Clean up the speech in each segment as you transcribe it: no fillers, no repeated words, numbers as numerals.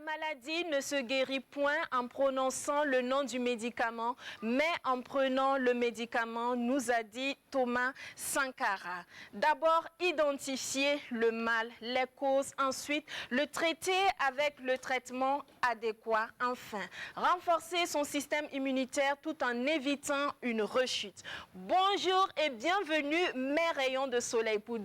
maladie ne se guérit point en prononçant le nom du médicament, mais en prenant le médicament, nous a dit Thomas Sankara. D'abord, identifier le mal, les causes, ensuite le traiter avec le traitement adéquat, enfin, renforcer son système immunitaire tout en évitant une rechute. Bonjour et bienvenue, mes rayons de soleil, pour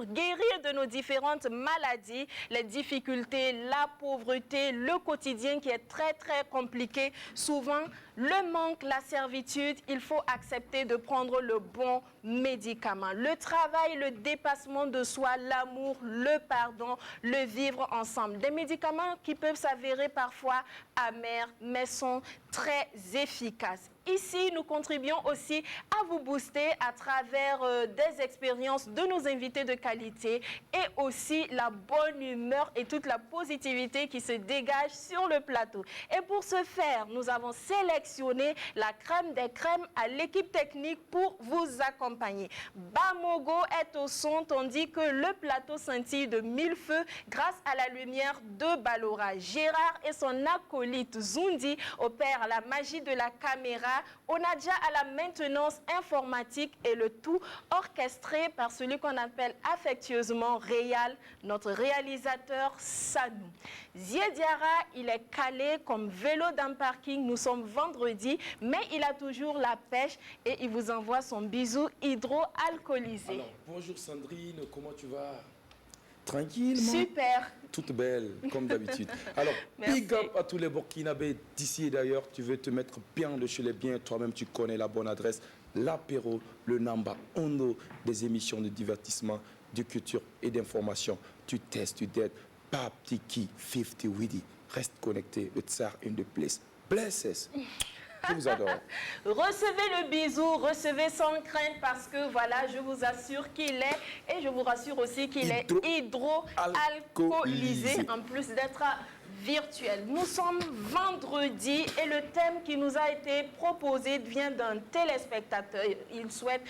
guérir de nos différentes maladies, les difficultés, la pauvreté, le quotidien qui est très compliqué. Souvent, le manque, la servitude, il faut accepter de prendre le bon médicament. Le travail, le dépassement de soi, l'amour, le pardon, le vivre ensemble. Des médicaments qui peuvent s'avérer parfois amers, mais sont très efficaces. Ici, nous contribuons aussi à vous booster à travers des expériences de nos invités de qualité et aussi la bonne humeur et toute la positivité qui se dégage sur le plateau. Et pour ce faire, nous avons sélectionné la crème des crèmes à l'équipe technique pour vous accompagner. Bamogo est au son tandis que le plateau scintille de mille feux grâce à la lumière de Balora. Gérard et son acolyte Zundi opèrent la magie de la caméra. Onadja à la maintenance informatique et le tout orchestré par celui qu'on appelle affectueusement Réal, notre réalisateur Sanou. Ziediara, il est calé comme vélo d'un parking. Nous sommes vendredi, mais il a toujours la pêche et il vous envoie son bisou hydroalcoolisé. Alors, bonjour Sandrine, comment tu vas? Tranquillement. Super. Toute belle, comme d'habitude. Alors, big up à tous les Burkinabés d'ici et d'ailleurs. Tu veux te mettre bien de chez les biens. Toi-même, tu connais la bonne adresse. L'apéro, le Namba Ono, des émissions de divertissement, de culture et d'information. Tu testes, tu dettes. Pap, Tiki, 50 Widdy. Reste connecté. Le Tsar in the place. Blesses. Je vous adore. Recevez le bisou, recevez sans crainte parce que voilà, je vous assure qu'il est, et je vous rassure aussi qu'il est hydroalcoolisé en plus d'être virtuel. Nous sommes vendredi et le thème qui nous a été proposé vient d'un téléspectateur. Il souhaite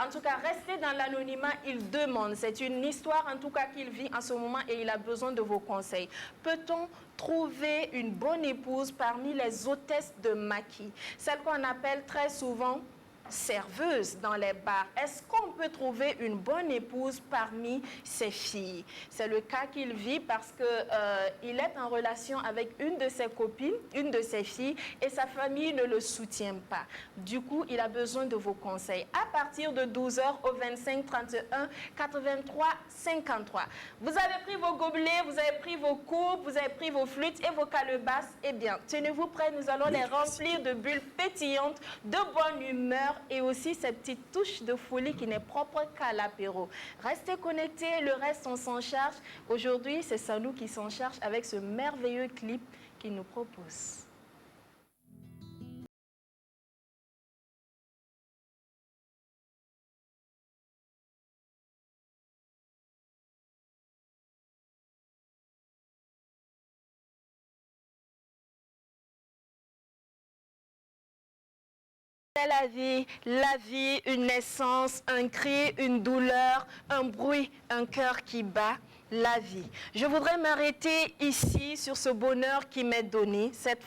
en tout cas rester dans l'anonymat, il demande. C'est une histoire en tout cas qu'il vit en ce moment et il a besoin de vos conseils. Peut-on trouver une bonne épouse parmi les hôtesses de maquis, celles qu'on appelle très souvent serveuse dans les bars? Est-ce qu'on peut trouver une bonne épouse parmi ses filles? C'est le cas qu'il vit parce que il est en relation avec une de ses copines, une de ses filles, et sa famille ne le soutient pas. Du coup, il a besoin de vos conseils. À partir de 12h au 25 31 83 53. Vous avez pris vos gobelets, vous avez pris vos coupes, vous avez pris vos flûtes et vos calebasses. Eh bien, tenez-vous prêts, nous allons les remplir de bulles pétillantes, de bonne humeur, et aussi cette petite touche de folie qui n'est propre qu'à l'apéro. Restez connectés, le reste on s'en charge. Aujourd'hui, c'est Sanou qui s'en charge avec ce merveilleux clip qu'il nous propose. La vie, une naissance, un cri, une douleur, un bruit, un cœur qui bat, la vie. Je voudrais m'arrêter ici sur ce bonheur qui m'est donné. Cette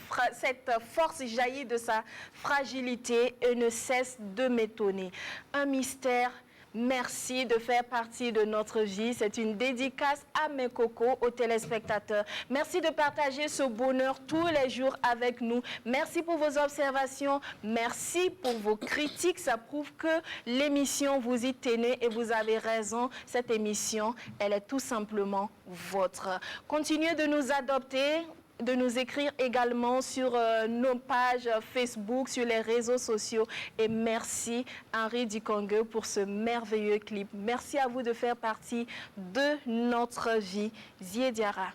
force jaillit de sa fragilité et ne cesse de m'étonner. Un mystère. Merci de faire partie de notre vie. C'est une dédicace à mes cocos, aux téléspectateurs. Merci de partager ce bonheur tous les jours avec nous. Merci pour vos observations. Merci pour vos critiques. Ça prouve que l'émission, vous y tenez et vous avez raison. Cette émission, elle est tout simplement vôtre. Continuez de nous adopter, de nous écrire également sur nos pages Facebook, sur les réseaux sociaux. Et merci Henri Dikongue pour ce merveilleux clip. Merci à vous de faire partie de notre vie. Ziediara.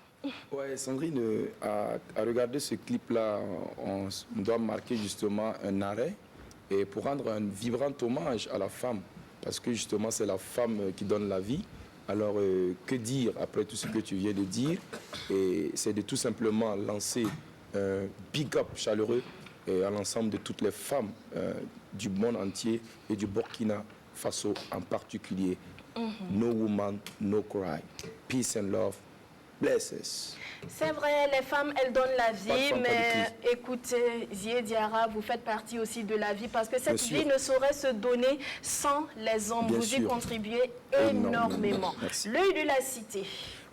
Ouais, Sandrine, à regarder ce clip-là, on doit marquer justement un arrêt et pour rendre un vibrant hommage à la femme. Parce que justement, c'est la femme qui donne la vie. Alors, que dire après tout ce que tu viens de dire? Et c'est de tout simplement lancer un big up chaleureux à l'ensemble de toutes les femmes du monde entier et du Burkina Faso en particulier. No woman, no cry. Peace and love. blesses. C'est vrai, les femmes, elles donnent la vie, Pas de mais écoutez, Zié Diarra, vous faites partie aussi de la vie parce que cette Bien vie sûr. ne saurait se donner sans les hommes. Bien vous y sûr. contribuez énormément. Merci. L'œil de la cité.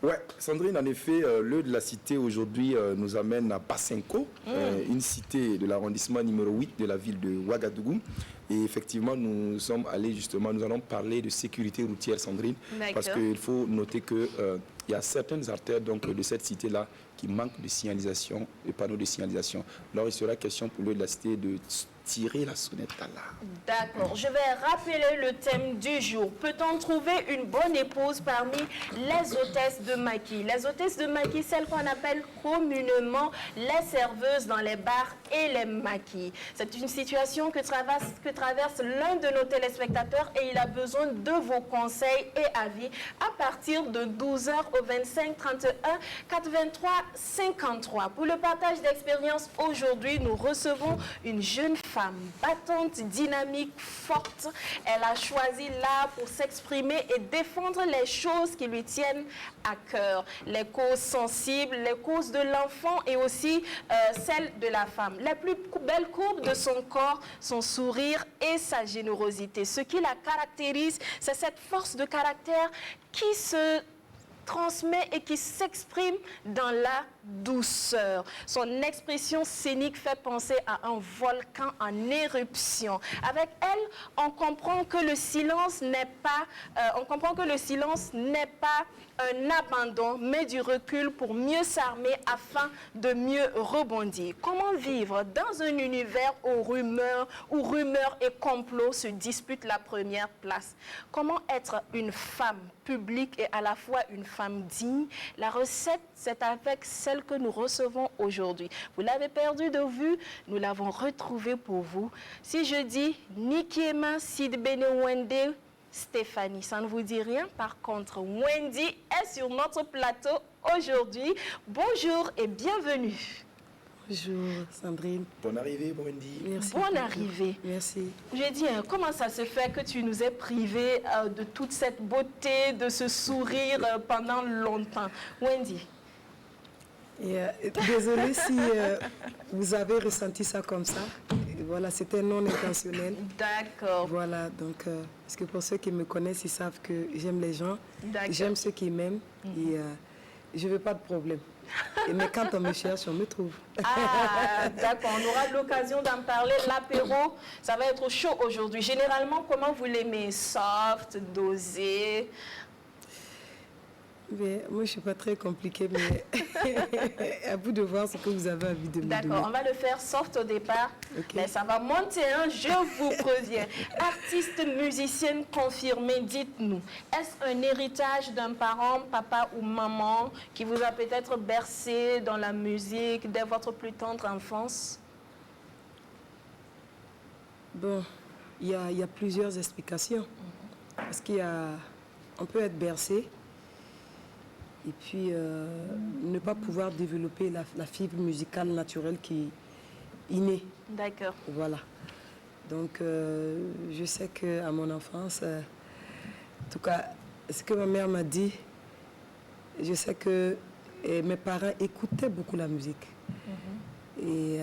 Ouais, Sandrine, en effet, l'œil de la cité aujourd'hui nous amène à Passenco, une cité de l'arrondissement numéro 8 de la ville de Ouagadougou. Et effectivement, nous sommes allés justement, nous allons parler de sécurité routière, Sandrine, parce D'accord. qu'il faut noter que il y a certaines artères donc, de cette cité-là qui manquent de signalisation, de panneaux de signalisation. Alors, il sera question pour l'œil de la cité de tirer la sonnette d'alarme. D'accord. Je vais rappeler le thème du jour. Peut-on trouver une bonne épouse parmi les hôtesses de maquis? Les hôtesses de maquis, celles qu'on appelle communément les serveuses dans les bars et les maquis. C'est une situation que traverse l'un de nos téléspectateurs et il a besoin de vos conseils et avis à partir de 12h au 25 31 83 53. Pour le partage d'expérience, aujourd'hui, nous recevons une jeune femme battante, dynamique, forte. Elle a choisi l'art pour s'exprimer et défendre les choses qui lui tiennent à cœur. Les causes sensibles, les causes de l'enfant et aussi celles de la femme. Les plus belles courbes de son corps, son sourire et sa générosité. Ce qui la caractérise, c'est cette force de caractère qui se transmet et qui s'exprime dans la douceur. Son expression scénique fait penser à un volcan en éruption. Avec elle, on comprend que le silence n'est pas, un abandon, mais du recul pour mieux s'armer afin de mieux rebondir. Comment vivre dans un univers où rumeurs et complots se disputent la première place? Comment être une femme publique et à la fois une femme digne? La recette, c'est avec celle que nous recevons aujourd'hui. Vous l'avez perdue de vue, nous l'avons retrouvée pour vous. Si je dis Nikiema Sidbene Wende Stéphanie, ça ne vous dit rien? Par contre, Wendy est sur notre plateau aujourd'hui. Bonjour et bienvenue. Bonjour Sandrine. Bonne arrivée, Wendy. Merci. Bonne arrivée. Merci. J'ai dit, comment ça se fait que tu nous aies privés de toute cette beauté, de ce sourire pendant longtemps? Wendy. Désolée si vous avez ressenti ça comme ça. Voilà, c'était non intentionnel. D'accord. Voilà, donc, parce que pour ceux qui me connaissent, ils savent que j'aime les gens. J'aime ceux qui m'aiment et je ne veux pas de problème. Mais quand on me cherche, on me trouve. Ah, d'accord, on aura l'occasion d'en parler. L'apéro, ça va être chaud aujourd'hui. Généralement, comment vous l'aimez? Soft, dosé? Mais moi, je ne suis pas très compliquée, mais à vous de voir ce que vous avez envie de me donner. D'accord, on va le faire soft au départ, mais ça va monter, hein, je vous préviens. Artiste, musicienne confirmée, dites-nous, est-ce un héritage d'un parent, papa ou maman, qui vous a peut-être bercé dans la musique dès votre plus tendre enfance? Bon, il y a plusieurs explications. Parce qu'on peut être bercé, et puis ne pas pouvoir développer la fibre musicale naturelle qui est innée. D'accord. Voilà. Donc, je sais qu'à mon enfance, en tout cas, ce que ma mère m'a dit, je sais que mes parents écoutaient beaucoup la musique. Et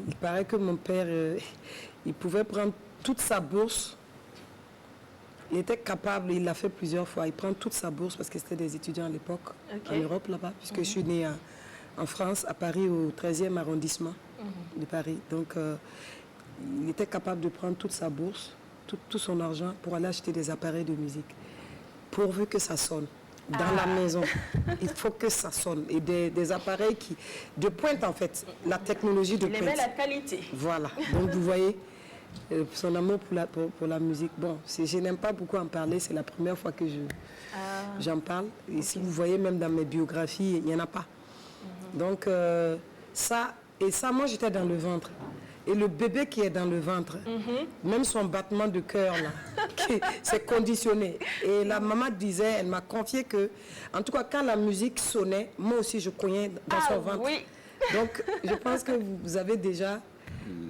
il paraît que mon père, il pouvait prendre toute sa bourse. Il était capable, il l'a fait plusieurs fois, il prend toute sa bourse parce que c'était des étudiants à l'époque, en Europe là-bas, puisque je suis née en France, à Paris, au 13e arrondissement de Paris. Donc, il était capable de prendre toute sa bourse, tout son argent pour aller acheter des appareils de musique, pourvu que ça sonne. Dans la maison, il faut que ça sonne. Et des appareils de pointe en fait, la technologie de pointe. Il aimait la qualité. Voilà, donc vous voyez, son amour pour la musique. Bon, je n'aime pas beaucoup en parler, c'est la première fois que j'en parle. Et si vous voyez même dans mes biographies, il n'y en a pas. Donc ça, moi j'étais dans le ventre. Et le bébé qui est dans le ventre, même son battement de cœur, là, c'est conditionné. Et la maman disait, elle m'a confié que, en tout cas, quand la musique sonnait, moi aussi je cognais dans son ventre. Oui. Donc, je pense que vous avez déjà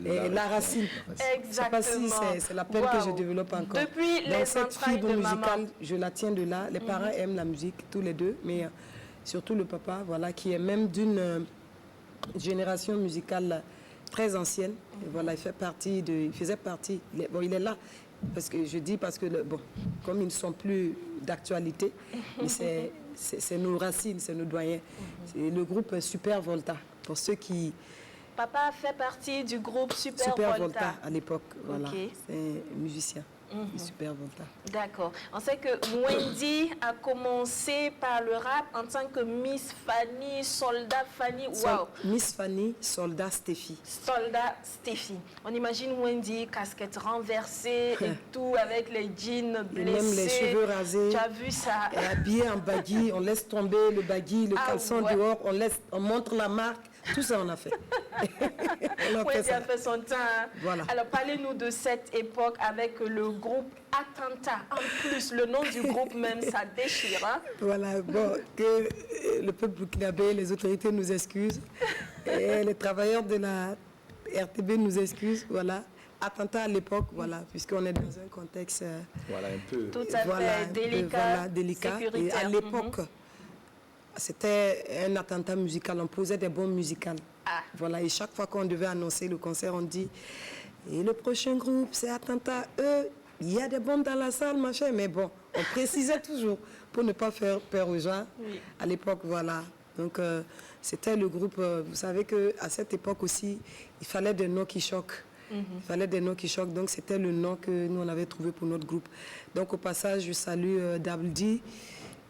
la racine. Exactement. Je ne sais pas si c'est la peine que je développe encore. Depuis donc, les cette entrailles fibre de musicale, maman. je la tiens de là. Les parents aiment la musique, tous les deux, mais surtout le papa, voilà, qui est même d'une génération musicale très ancienne. Et voilà, il faisait partie, il est là, parce que, bon, comme ils ne sont plus d'actualité, mais c'est nos racines, c'est nos doyens. C'est le groupe Super Volta, pour ceux qui... Papa fait partie du groupe Super Volta Volta à l'époque, voilà, Ok. c'est musicien. Super Volta. D'accord. On sait que Wendy a commencé par le rap en tant que Miss Fanny, Soldat Fanny. Wow. Miss Fanny, Soldat Steffi. Soldat Steffi. On imagine Wendy, casquette renversée et tout, avec les jeans blessés. Et même les cheveux rasés. Tu as vu ça? Et habillée en baggy, on laisse tomber le baggy, le caleçon dehors, on montre la marque. Tout ça, on a fait. Wendy a fait son temps. Hein? Voilà. Alors, parlez-nous de cette époque avec le groupe Attentat. En plus, le nom du groupe même, ça déchire. Hein? Voilà, bon, que le peuple burkinabé, les autorités nous excusent. Et les travailleurs de la RTB nous excusent. Voilà. Attentat à l'époque, voilà, puisqu'on est dans un contexte... voilà, un peu... Tout à fait délicat, délicat. Et à l'époque... C'était un attentat musical, on posait des bombes musicales. Voilà, et chaque fois qu'on devait annoncer le concert, on dit et le prochain groupe, c'est Attentat. Il y a des bombes dans la salle, machin. Mais bon, on précisait toujours pour ne pas faire peur aux gens. Oui. À l'époque, voilà. Donc, c'était le groupe. Vous savez qu'à cette époque aussi, il fallait des noms qui choquent. Il fallait des noms qui choquent. Donc, c'était le nom que nous, on avait trouvé pour notre groupe. Donc, au passage, je salue Dabdi,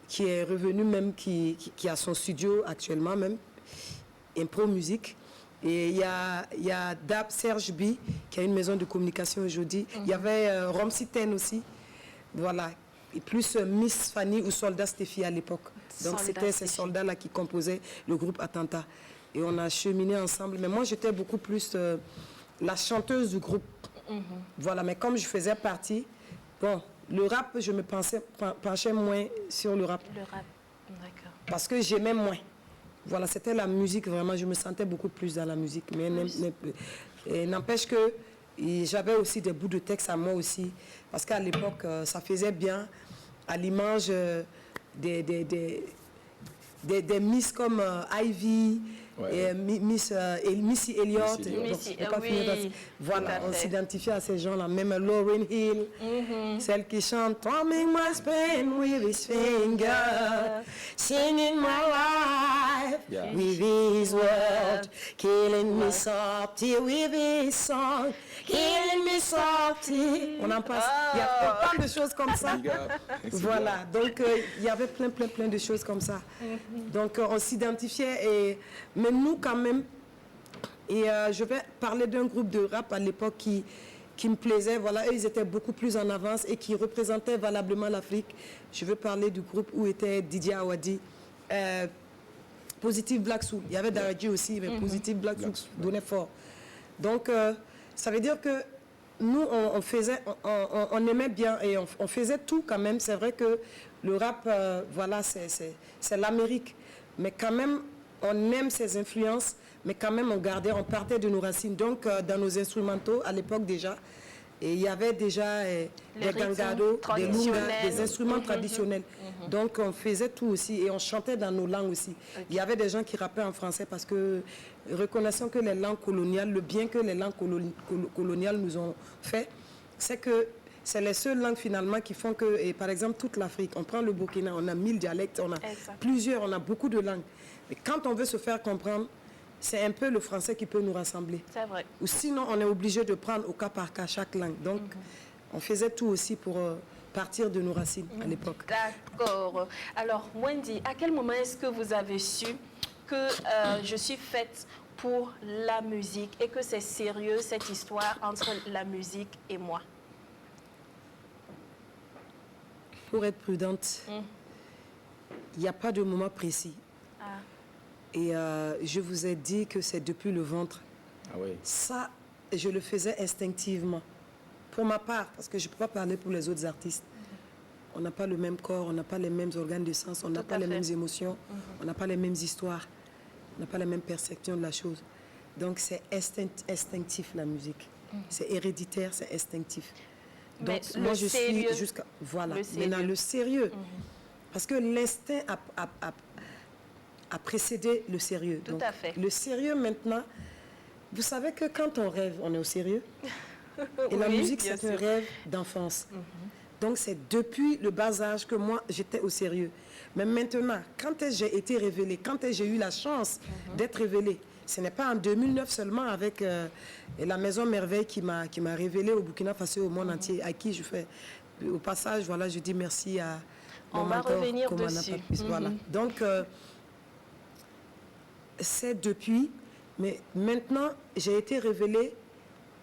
qui est revenu même, qui a son studio actuellement même, Impro Musique. Et il y a Dab Serge B, qui a une maison de communication aujourd'hui. Il y avait Romsiten aussi, voilà. Et plus Miss Fanny ou Soldat Steffi à l'époque. Donc c'était ces soldats-là qui composaient le groupe Attentat. Et on a cheminé ensemble. Mais moi, j'étais beaucoup plus la chanteuse du groupe. Voilà, mais comme je faisais partie, bon... Le rap, je me penchais moins sur le rap. Le rap, d'accord. Parce que j'aimais moins. Voilà, c'était la musique, vraiment, je me sentais beaucoup plus dans la musique. Mais n'empêche que j'avais aussi des bouts de texte à moi aussi. Parce qu'à l'époque, ça faisait bien, à l'image des Miss comme Ivy, et Missy Elliott. Voilà, on s'identifiait à ces gens-là. Même Lauryn Hill, celle qui chante Drumming my spin with his finger, singing my life with his word, killing me softly with his song, killing me softly. On en passe. Il y a plein de choses comme ça. Voilà, donc il y avait plein de choses comme ça. Donc on s'identifiait, mais nous quand même, et je vais parler d'un groupe de rap à l'époque qui me plaisait, voilà, eux ils étaient beaucoup plus en avance et qui représentaient valablement l'Afrique. Je veux parler du groupe où était Didier Awadi, Positive Black Soul. Il y avait Daraji aussi, mais Positive Black Soul donnait fort. Donc ça veut dire que nous on aimait bien et on faisait tout quand même. C'est vrai que le rap, voilà, c'est l'Amérique. Mais quand même, on aime ses influences, mais quand même, on partait de nos racines. Donc, dans nos instrumentaux, à l'époque déjà, et il y avait déjà des gangados, des lungas, des instruments traditionnels. Donc, on faisait tout aussi et on chantait dans nos langues aussi. Il y avait des gens qui rappaient en français parce que, reconnaissant que les langues coloniales, le bien que les langues coloniales nous ont fait, c'est que c'est les seules langues finalement qui font que, et par exemple, toute l'Afrique, on prend le Burkina, on a 1000 dialectes, on a plusieurs, on a beaucoup de langues. Mais quand on veut se faire comprendre, c'est un peu le français qui peut nous rassembler. C'est vrai. Ou sinon, on est obligé de prendre au cas par cas chaque langue. Donc, on faisait tout aussi pour partir de nos racines à l'époque. D'accord. Alors, Wendy, à quel moment est-ce que vous avez su que je suis faite pour la musique et que c'est sérieux cette histoire entre la musique et moi? Pour être prudente, il n'y a pas de moment précis. Et je vous ai dit que c'est depuis le ventre. Ah oui. Ça, je le faisais instinctivement. Pour ma part, parce que je ne peux pas parler pour les autres artistes. On n'a pas le même corps, on n'a pas les mêmes organes de sens, on n'a pas les mêmes émotions, on n'a pas les mêmes histoires, on n'a pas la même perception de la chose. Donc c'est instinctif la musique. C'est héréditaire, c'est instinctif. Donc mais moi je suis jusqu'à... Voilà, maintenant le sérieux. Parce que l'instinct a précédé le sérieux. Tout à fait. Le sérieux maintenant, vous savez que quand on rêve, on est au sérieux. Et la Oui, musique, bien c'est un sûr. rêve d'enfance. Donc c'est depuis le bas âge que moi, j'étais au sérieux. Mais maintenant, quand j'ai été révélée, quand j'ai eu la chance d'être révélée, ce n'est pas en 2009 seulement avec la Maison Merveille qui m'a révélée au Burkina Faso, au monde entier, à qui je fais, au passage, voilà, je dis merci à On mon va mentor, revenir commandant dessus. Papus, voilà. Donc, c'est depuis, mais maintenant, j'ai été révélée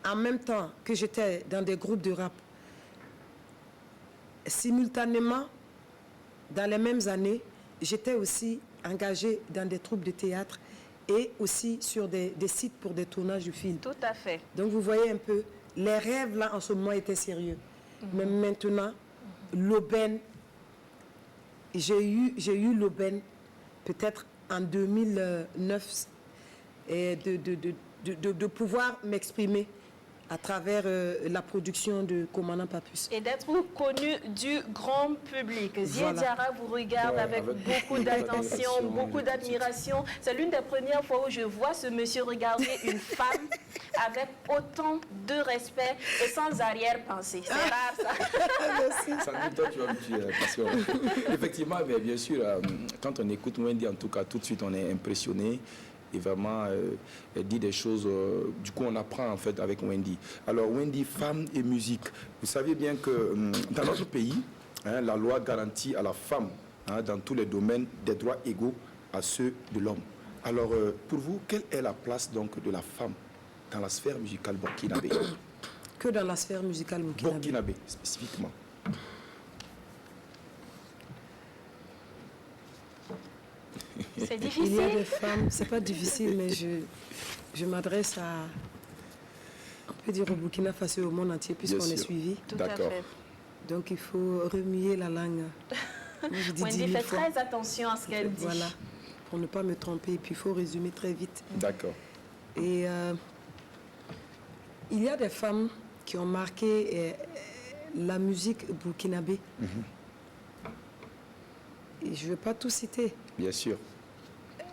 en même temps que j'étais dans des groupes de rap. Simultanément, dans les mêmes années, j'étais aussi engagée dans des troupes de théâtre et aussi sur des sites pour des tournages de films. Tout à fait. Donc vous voyez un peu, les rêves là en ce moment étaient sérieux. Mais maintenant, l'aubaine, j'ai eu l'aubaine peut-être en 2009 et de pouvoir m'exprimer à travers la production de Commandant Papus. Et d'être connu du grand public. Voilà. Diara vous regarde Ouais, avec beaucoup d'attention, beaucoup d'admiration. C'est l'une des premières fois où je vois ce monsieur regarder une femme avec autant de respect et sans arrière-pensée. C'est rare ça. Sans doute, toi, tu vas me tuer, parce que, effectivement, mais bien sûr, quand on écoute Wendy, en tout cas, tout de suite, on est impressionné. Et vraiment, elle dit des choses, du coup on apprend en fait avec Wendy. Alors Wendy, femme et musique, vous savez bien que dans notre pays, hein, la loi garantit à la femme, hein, dans tous les domaines, des droits égaux à ceux de l'homme. Alors pour vous, quelle est la place donc de la femme dans la sphère musicale burkinabé? Que dans la sphère musicale burkinabé. Burkinabé spécifiquement. C'est Il y a difficile. des femmes, c'est pas difficile, mais je m'adresse à, on peut dire au Burkina Faso et au monde entier, puisqu'on Bien est sûr. suivi. Tout à D'accord. fait. Donc il faut remuer la langue. Moi, je dis 10 Wendy 000 fait fois. très attention à ce qu'elle dit. Voilà, pour ne pas me tromper. Et puis il faut résumer très vite. D'accord. Et il y a des femmes qui ont marqué la musique burkinabé. Et je ne vais pas tout citer. Bien sûr.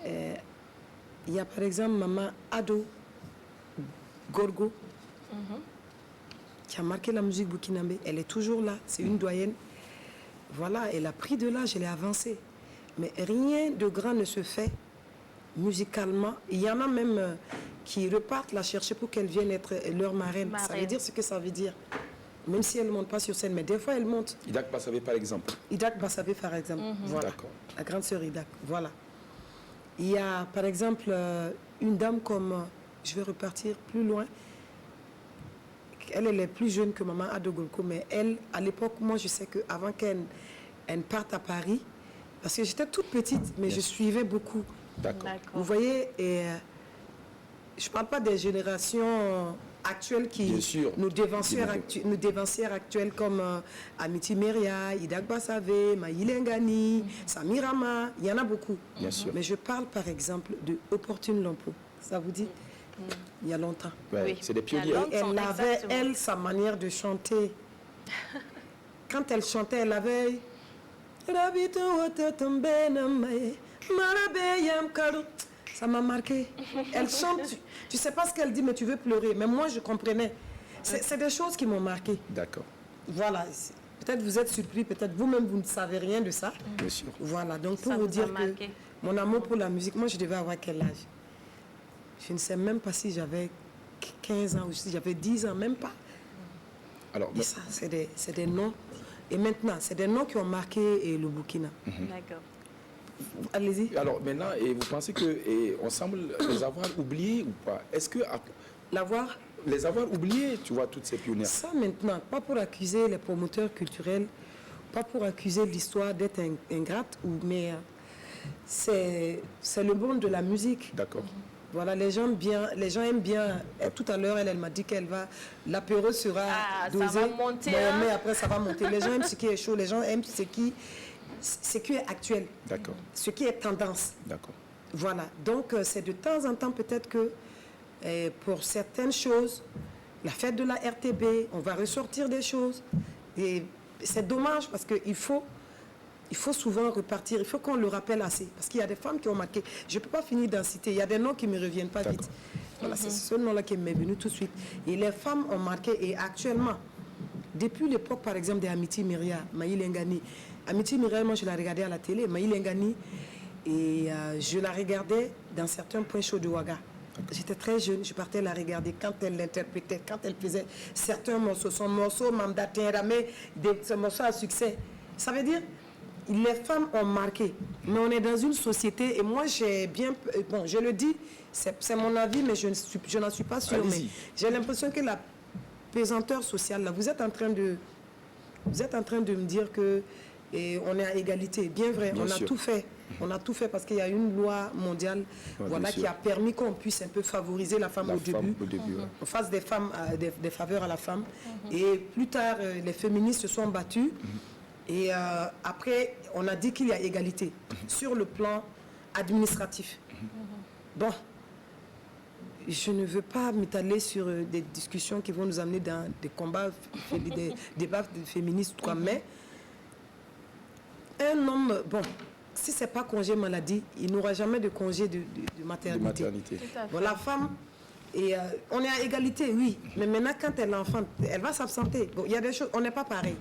Il y a par exemple Maman Ado Gorgo, qui a marqué la musique burkinabé. Elle est toujours là, c'est une doyenne. Voilà, elle a pris de l'âge, elle est avancée. Mais rien de grand ne se fait musicalement. Il y en a même qui repartent la chercher pour qu'elle vienne être leur marraine. Ça veut Marraine. dire ce que ça veut dire. Même si elle ne monte pas sur scène, mais des fois elle monte. Idak Passavé par exemple. Idak Bassabé, par exemple. Voilà. D'accord. La grande sœur Idak. Voilà. Il y a, par exemple, une dame comme... je vais repartir plus loin. Elle est plus jeune que Maman Ado Gorgo, mais elle, à l'époque, moi, je sais qu'avant qu'elle parte à Paris, parce que j'étais toute petite, mais je suivais beaucoup. D'accord. Vous voyez, et je ne parle pas des générations actuelles qui Bien sûr. nous dévancières actuelles comme Amity Meria, Idak Bassabé, Maïle Ngani, Samirama, il y en a beaucoup. Bien sûr. Mais je parle par exemple de Opportune Lampo. Ça vous dit? Il y a longtemps. Ouais, Oui. c'est des Il y a pionniers. longtemps. Elle avait, Exactement. elle, sa manière de chanter. Quand elle chantait, elle avait... Ça m'a marqué. Elle chante, tu sais pas ce qu'elle dit, mais tu veux pleurer. Mais moi, je comprenais. C'est des choses qui m'ont marqué. D'accord. Voilà. Peut-être vous êtes surpris, peut-être vous-même, vous ne savez rien de ça. Bien sûr. Voilà. Donc, pour Ça vous vous a dire que marqué. mon amour pour la musique, moi, je devais avoir quel âge? Je ne sais même pas si j'avais 15 ans ou si j'avais 10 ans, même pas. Alors, Et ça, c'est des noms. Et maintenant, c'est des noms qui ont marqué le Burkina. D'accord. Allez-y. alors maintenant, et vous pensez que on semble les avoir oubliés ou pas? Est-ce que L'avoir, les avoir oubliés, tu vois, toutes ces pionnières? ça maintenant, pas pour accuser les promoteurs culturels, pas pour accuser l'histoire d'être ingrate, mais c'est le monde de la musique. D'accord. Voilà, les gens aiment bien. Tout à l'heure, elle m'a dit l'apéro sera Ah, ça dosé. va monter, Mais, hein. mais après, ça va monter. Les gens aiment ce qui est chaud, les gens aiment ce qui est actuel, D'accord. ce qui est tendance. D'accord. Voilà, donc c'est de temps en temps peut-être que pour certaines choses, la fête de la RTB, on va ressortir des choses. Et c'est dommage parce qu'il faut il faut souvent repartir, il faut qu'on le rappelle assez. Parce qu'il y a des femmes qui ont marqué. Je ne peux pas finir d'en citer. Il y a des noms qui ne me reviennent pas vite. Voilà, c'est ce nom-là qui m'est venu tout de suite. Et les femmes ont marqué. Et actuellement, depuis l'époque, par exemple, d'Amity Myria, Maï Lengani. Amity Myria, moi, je la regardais à la télé. Maï Lengani, et je la regardais dans certains points chauds de Ouaga. J'étais très jeune, je partais la regarder quand elle l'interprétait, quand elle faisait certains morceaux. Son morceau, Mamda Tienramé, ce morceau à succès. Ça veut dire, les femmes ont marqué. Mais on est dans une société, et moi j'ai bien... Bon, je le dis, c'est mon avis, mais je n'en suis pas sûre. Mais j'ai l'impression que la pesanteur sociale, là, vous êtes en train de me dire que on est à égalité. Bien vrai, on a tout fait. On a tout fait parce qu'il y a une loi mondiale qui a permis qu'on puisse un peu favoriser la femme au début. On fasse des des faveurs à la femme. Et plus tard, les féministes se sont battues. Et après, on a dit qu'il y a égalité sur le plan administratif. Bon, je ne veux pas m'étaler sur des discussions qui vont nous amener dans des combats, des débats féministes, mais un homme, bon, si ce n'est pas congé maladie, il n'aura jamais de congé de maternité. Bon, la femme, on est à égalité, oui, mais maintenant quand elle est enfante, elle va s'absenter. Bon, il y a des choses, on n'est pas pareil.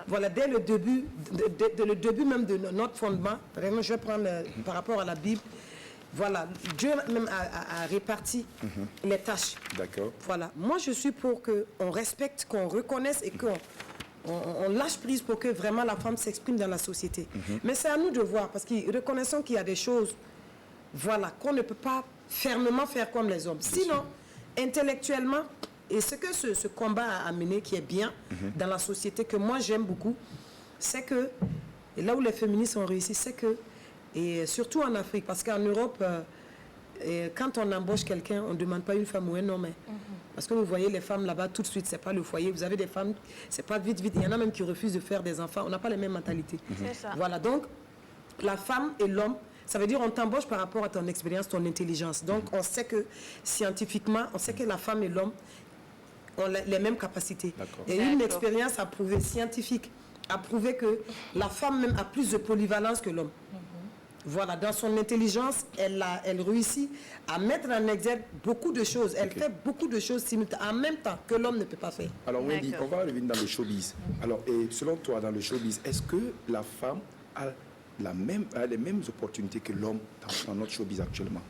Voilà, dès le début, le début même de notre fondement, vraiment, je vais prendre par rapport à la Bible, voilà, Dieu même a réparti les tâches. D'accord. Voilà, moi je suis pour qu'on respecte, qu'on reconnaisse et qu'on lâche prise pour que vraiment la femme s'exprime dans la société. Mais c'est à nous de voir, parce que reconnaissons qu'il y a des choses, voilà, qu'on ne peut pas fermement faire comme les hommes. Sinon, intellectuellement, et ce que ce combat a amené, qui est bien dans la société, que moi j'aime beaucoup, c'est que, et là où les féministes ont réussi, c'est que, et surtout en Afrique, parce qu'en Europe, quand on embauche quelqu'un, on ne demande pas une femme ou un homme. Parce que vous voyez les femmes là-bas, tout de suite, c'est pas le foyer. Vous avez des femmes, c'est pas vite. Il y en a même qui refusent de faire des enfants. On n'a pas les mêmes mentalités. Voilà, donc, la femme et l'homme, ça veut dire on t'embauche par rapport à ton expérience, ton intelligence. Donc, on sait que, scientifiquement, on sait que la femme et l'homme ont les mêmes capacites. Et une expérience a prouvé, scientifique, a prouvé que la femme même a plus de polyvalence que l'homme. Voilà, dans son intelligence, elle réussit à mettre en exergue beaucoup de choses. Elle fait beaucoup de choses en même temps que l'homme ne peut pas faire. Alors Wendy, on va revenir dans le showbiz. Alors, et selon toi, dans le showbiz, est-ce que la femme a les mêmes opportunités que l'homme dans notre showbiz actuellement?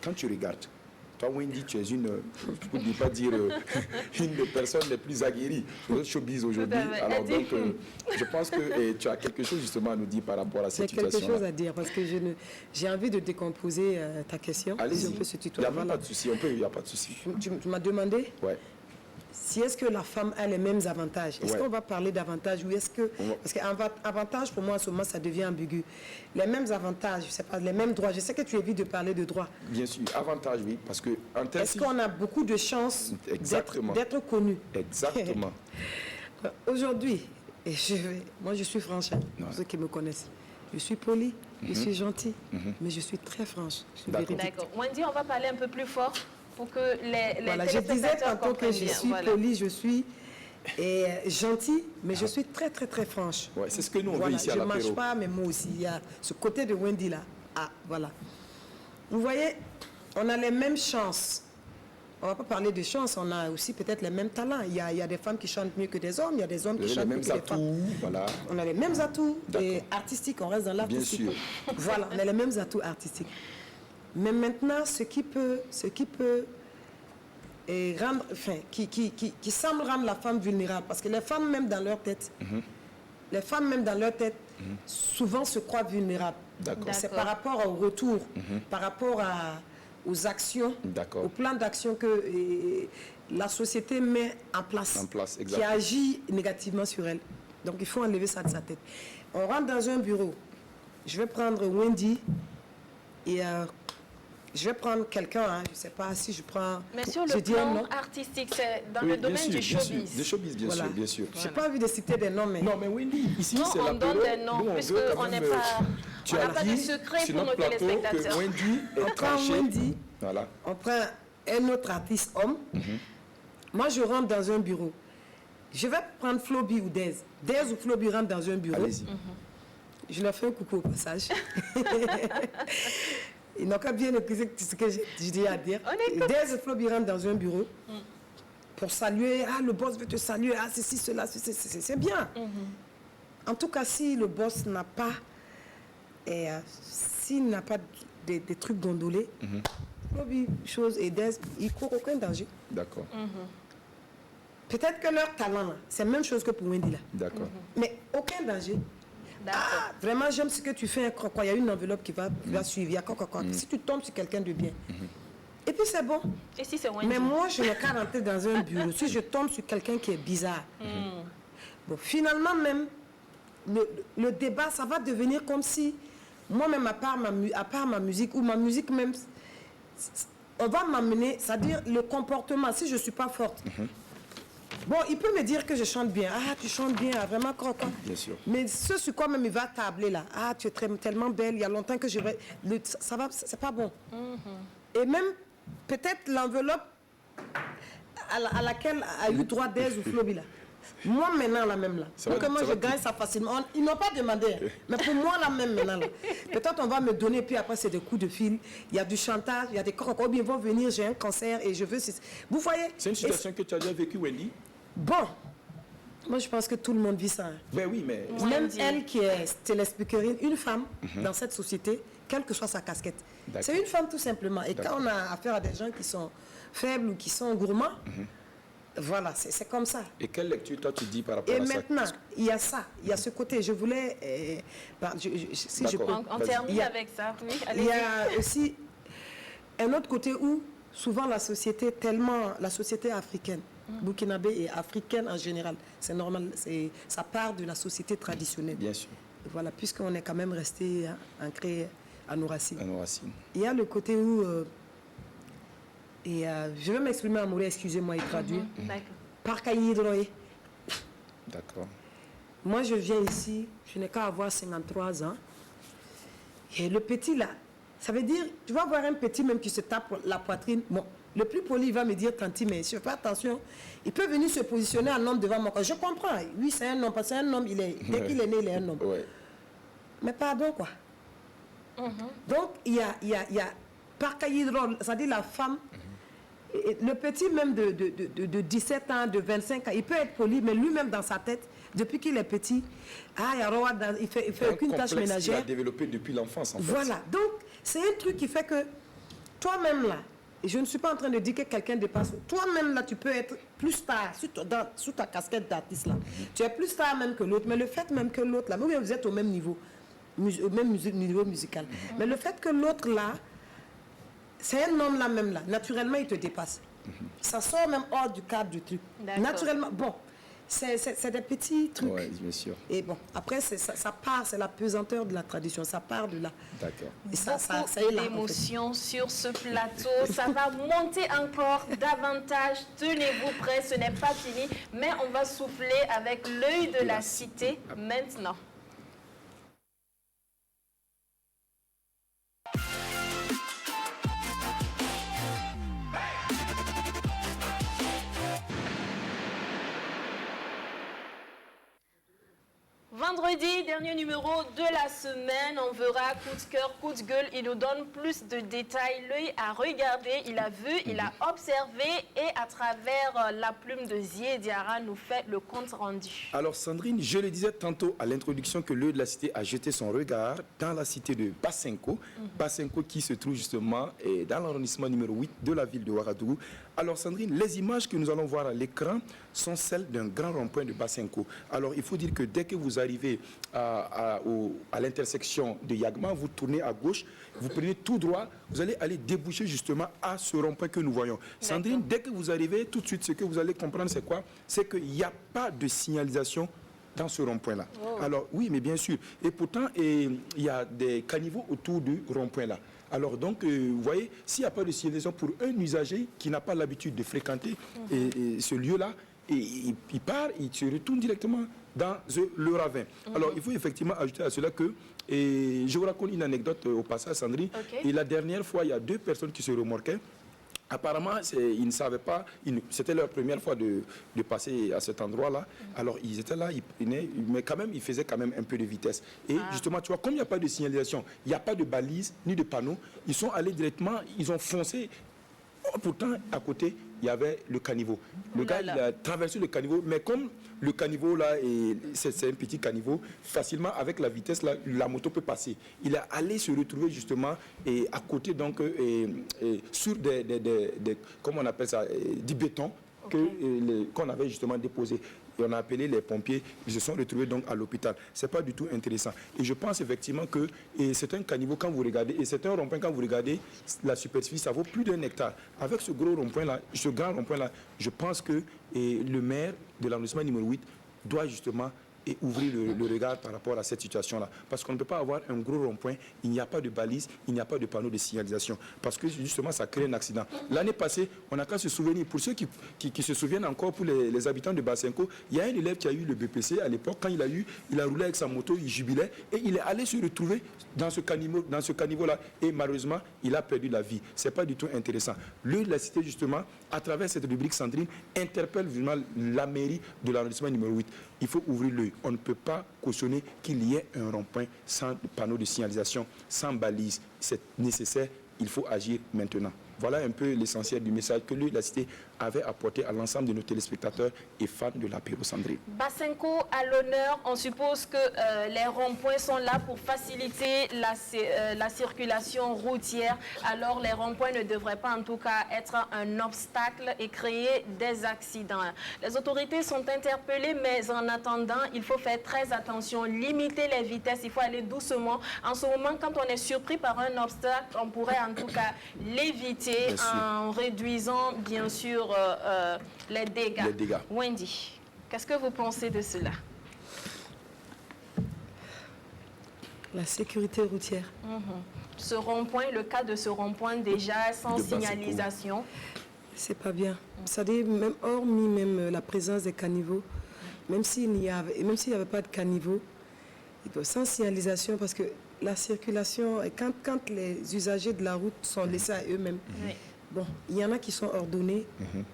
Quand tu regardes, toi Wendy, tu es je ne peux pas dire une des personnes les plus aguerries dans le showbiz aujourd'hui. Alors donc, je pense que tu as quelque chose justement à nous dire par rapport à cette situation. J'ai quelque chose à dire parce que j'ai envie de décomposer ta question. Allez-y, il n'y a pas de souci, il n'y a pas de souci. Tu m'as demandé si est-ce que la femme a les mêmes avantages. Est-ce qu'on va parler d'avantages ou est-ce que... Parce qu'avantage, pour moi, en ce moment, ça devient ambigu. Les mêmes avantages, je sais pas, les mêmes droits. Je sais que tu évites de parler de droits. Bien sûr, avantage, oui, parce que... Est-ce qu'on a beaucoup de chances d'être connu? Exactement. Aujourd'hui, moi, je suis franche, pour ceux qui me connaissent. Je suis polie, je suis gentille, mais je suis très franche. D'accord. Wendy, on va parler un peu plus fort pour que les voilà, je disais tantôt que je suis polie, je suis gentille, mais je suis très, très, très franche. Ouais, c'est ce que nous, on veut ici à l'apéro. Je ne mâche pas, mais moi aussi, il y a ce côté de Wendy là. Ah, voilà. Vous voyez, on a les mêmes chances. On ne va pas parler de chance, on a aussi peut-être les mêmes talents. Il y a des femmes qui chantent mieux que des hommes, il y a des hommes qui chantent mieux que des femmes. Voilà. On a les mêmes atouts artistiques, on reste dans l'artistique. Bien sûr. Voilà, on a les mêmes atouts artistiques. Mais maintenant, ce qui peut rendre, enfin, qui semble rendre la femme vulnérable, parce que les femmes même dans leur tête, souvent se croient vulnérables. C'est par rapport au retour, par rapport aux actions, au plan d'action que la société met en place qui agit négativement sur elle. Donc il faut enlever ça de sa tête. On rentre dans un bureau. Je vais prendre Wendy et je vais prendre quelqu'un, je ne sais pas si je prends... Mais sur le plan artistique, c'est dans le domaine du showbiz. Du showbiz, bien sûr. Je n'ai pas envie de citer des noms, mais... Non, mais Wendy, ici, c'est on donne des noms, puisqu'on n'est pas... On n'a pas de secret pour nos téléspectateurs. Wendy on prend Wendy, on prend un autre artiste homme. Moi, je rentre dans un bureau. Je vais prendre Floby ou Dez. Dez ou Floby rentre dans un bureau. Allez-y. Je leur fais un coucou au passage. Ils n'ont qu'à bien écouter ce que je dis à dire. Dès que Flobi rentre dans un bureau, pour saluer, ah, le boss veut te saluer, ah, ceci, cela, c'est bien. En tout cas, si le boss n'a pas, s'il n'a pas des trucs gondolés, Flobi, chose, et Des, il ne court aucun danger. D'accord. Peut-être que leur talent, c'est la même chose que pour Wendy là. D'accord. Mais aucun danger. Ah, vraiment, j'aime ce que tu fais. Il y a une enveloppe qui va suivre. Il y a quoi. Si tu tombes sur quelqu'un de bien. Et puis c'est bon. Et si c'est Mais moi, je n'ai qu'à rentrer dans un bureau. Si je tombe sur quelqu'un qui est bizarre. Bon, finalement même, le débat, ça va devenir comme si, moi-même, à part ma musique, ou ma musique même, on va m'amener, c'est-à-dire le comportement, si je ne suis pas forte. Bon, il peut me dire que je chante bien. Ah, tu chantes bien, vraiment quoi. Bien sûr. Mais ce sur quoi même il va tabler là. Ah, tu es tellement belle, il y a longtemps que je vais... Ça va, c'est pas bon. Et même, peut-être l'enveloppe à laquelle a eu droit Des ou Flobi là. Moi maintenant là même là. Donc moi je gagne ça facilement. Ils n'ont pas demandé. Mais pour moi là même maintenant là. Peut-être on va me donner, puis après c'est des coups de fil. Il y a du chantage, il y a des crocs. Ils vont venir, j'ai un cancer et je veux... Vous voyez? C'est une situation que tu as déjà vécue, Wendy? Bon, moi je pense que tout le monde vit ça. Ben oui, mais... Même elle qui est téléspeakerine, une femme dans cette société, quelle que soit sa casquette. C'est une femme tout simplement. Et quand on a affaire à des gens qui sont faibles ou qui sont gourmands, voilà, c'est comme ça. Et quelle lecture toi tu dis par rapport à ça? Et maintenant, il y a ça, il y a ce côté. Je voulais... si je peux... On termine avec ça, oui. Il y a aussi un autre côté où souvent la société africaine, burkinabé et africaine en général, c'est normal, ça part de la société traditionnelle. Bien sûr. Voilà, puisqu'on est quand même resté ancré à nos racines. À nos racines. Il y a le côté où, je vais m'exprimer en mot, excusez-moi et traduire. Par Kaïdroé. D'accord. Moi, je viens ici, je n'ai qu'à avoir 53 ans. Et le petit là, ça veut dire, tu vas voir un petit même qui se tape la poitrine. Bon, le plus poli, il va me dire, tanti, mais je fais attention. Il peut venir se positionner un homme devant moi. Je comprends. Oui, c'est un homme, parce que c'est un homme, dès qu'il est né, il est un homme. Ouais. Mais pardon, quoi. Donc, il y a par Kaïdrol, c'est-à-dire la femme, et le petit même de 17 ans, de 25 ans, il peut être poli, mais lui-même dans sa tête, depuis qu'il est petit, il fait aucune tâche ménagère. Il a développé depuis l'enfance, en fait. Voilà. Donc, c'est un truc qui fait que toi-même là, et je ne suis pas en train de dire que quelqu'un dépasse, toi-même là, tu peux être plus star sous ta casquette d'artiste là. Tu es plus star même que l'autre, mais le fait même que l'autre là, vous êtes au même niveau, niveau musical. Mais le fait que l'autre là, c'est un homme là même là, naturellement il te dépasse. Ça sort même hors du cadre du truc. Naturellement, bon, c'est des petits trucs. Oui, bien sûr. Et bon, après, ça part, c'est la pesanteur de la tradition, ça part de là. D'accord. Et ça est là. L'émotion sur ce plateau, ça va monter encore davantage. Tenez-vous prêts, ce n'est pas fini, mais on va souffler avec l'œil de la cité maintenant. Vendredi, dernier numéro de la semaine, on verra coup de cœur, coup de gueule, il nous donne plus de détails, l'œil a regardé, il a vu, il a observé et à travers la plume de Zié Diarra nous fait le compte rendu. Alors Sandrine, je le disais tantôt à l'introduction que l'œil de la cité a jeté son regard dans la cité de Basenko, Basenko qui se trouve justement dans l'arrondissement numéro 8 de la ville de Ouagadougou. Alors Sandrine, les images que nous allons voir à l'écran sont celles d'un grand rond-point de Basenko. Alors il faut dire que dès que vous arrivez à l'intersection de Yagma, vous tournez à gauche, vous prenez tout droit, vous allez aller déboucher justement à ce rond-point que nous voyons. Sandrine, dès que vous arrivez, tout de suite, ce que vous allez comprendre, c'est quoi? C'est qu'il n'y a pas de signalisation dans ce rond-point-là. Oh. Alors oui, mais bien sûr. Et pourtant, il y a des caniveaux autour du rond-point-là. Alors donc, vous voyez, s'il n'y a pas de signalisation pour un usager qui n'a pas l'habitude de fréquenter ce lieu-là, il part, il se retourne directement dans le ravin. Alors, il faut effectivement ajouter à cela que, je vous raconte une anecdote au passage, Sandrine, et la dernière fois, il y a 2 personnes qui se remorquaient. Apparemment, ils ne savaient pas, c'était leur première fois de passer à cet endroit-là. Alors, ils étaient là, mais quand même, ils faisaient quand même un peu de vitesse. Et justement, tu vois, comme il n'y a pas de signalisation, il n'y a pas de balise, ni de panneau, ils sont allés directement, ils ont foncé. Oh, pourtant, à côté, il y avait le caniveau. Le gars, il a traversé le caniveau, mais comme le caniveau, là, c'est un petit caniveau, facilement, avec la vitesse, là, la moto peut passer. Il est allé se retrouver justement à côté, donc, sur comment on appelle ça, du béton qu'on avait justement déposé. Et on a appelé les pompiers, ils se sont retrouvés donc à l'hôpital. Ce n'est pas du tout intéressant. Et je pense effectivement que c'est un caniveau quand vous regardez, et c'est un rond-point quand vous regardez, la superficie, ça vaut plus d'1 hectare. Avec ce gros rond-point-là, ce grand rond-point-là, je pense que le maire de l'arrondissement numéro 8 doit justement ouvrir le regard par rapport à cette situation-là. Parce qu'on ne peut pas avoir un gros rond-point, il n'y a pas de balise, il n'y a pas de panneau de signalisation. Parce que justement, ça crée un accident. L'année passée, on n'a qu'à se souvenir, pour ceux qui se souviennent encore, pour les habitants de Basenko, il y a un élève qui a eu le BPC à l'époque, quand il a roulé avec sa moto, il jubilait, et il est allé se retrouver dans ce caniveau-là, et malheureusement, il a perdu la vie. Ce n'est pas du tout intéressant. La cité, justement, à travers cette rubrique Sandrine, interpelle vraiment la mairie de l'arrondissement numéro 8. Il faut ouvrir l'œil. On ne peut pas cautionner qu'il y ait un rond-point sans panneau de signalisation, sans balise. C'est nécessaire, il faut agir maintenant. Voilà un peu l'essentiel du message que la cité avait apporté à l'ensemble de nos téléspectateurs et fans de l'apéro Sandrine. Basenko, à l'honneur, on suppose que les ronds-points sont là pour faciliter la circulation routière. Alors les ronds-points ne devraient pas en tout cas être un obstacle et créer des accidents. Les autorités sont interpellées, mais en attendant, il faut faire très attention, limiter les vitesses, il faut aller doucement. En ce moment, quand on est surpris par un obstacle, on pourrait en tout cas l'éviter en réduisant bien sûr les dégâts. Wendy, qu'est-ce que vous pensez de cela? La sécurité routière. Ce rond-point, le cas de ce rond-point déjà sans signalisation. C'est pas bien. C'est-à-dire, même hormis même la présence des caniveaux, même s'il n'y avait pas de caniveau, sans signalisation, parce que la circulation, quand les usagers de la route sont laissés à eux-mêmes, bon, il y en a qui sont ordonnés.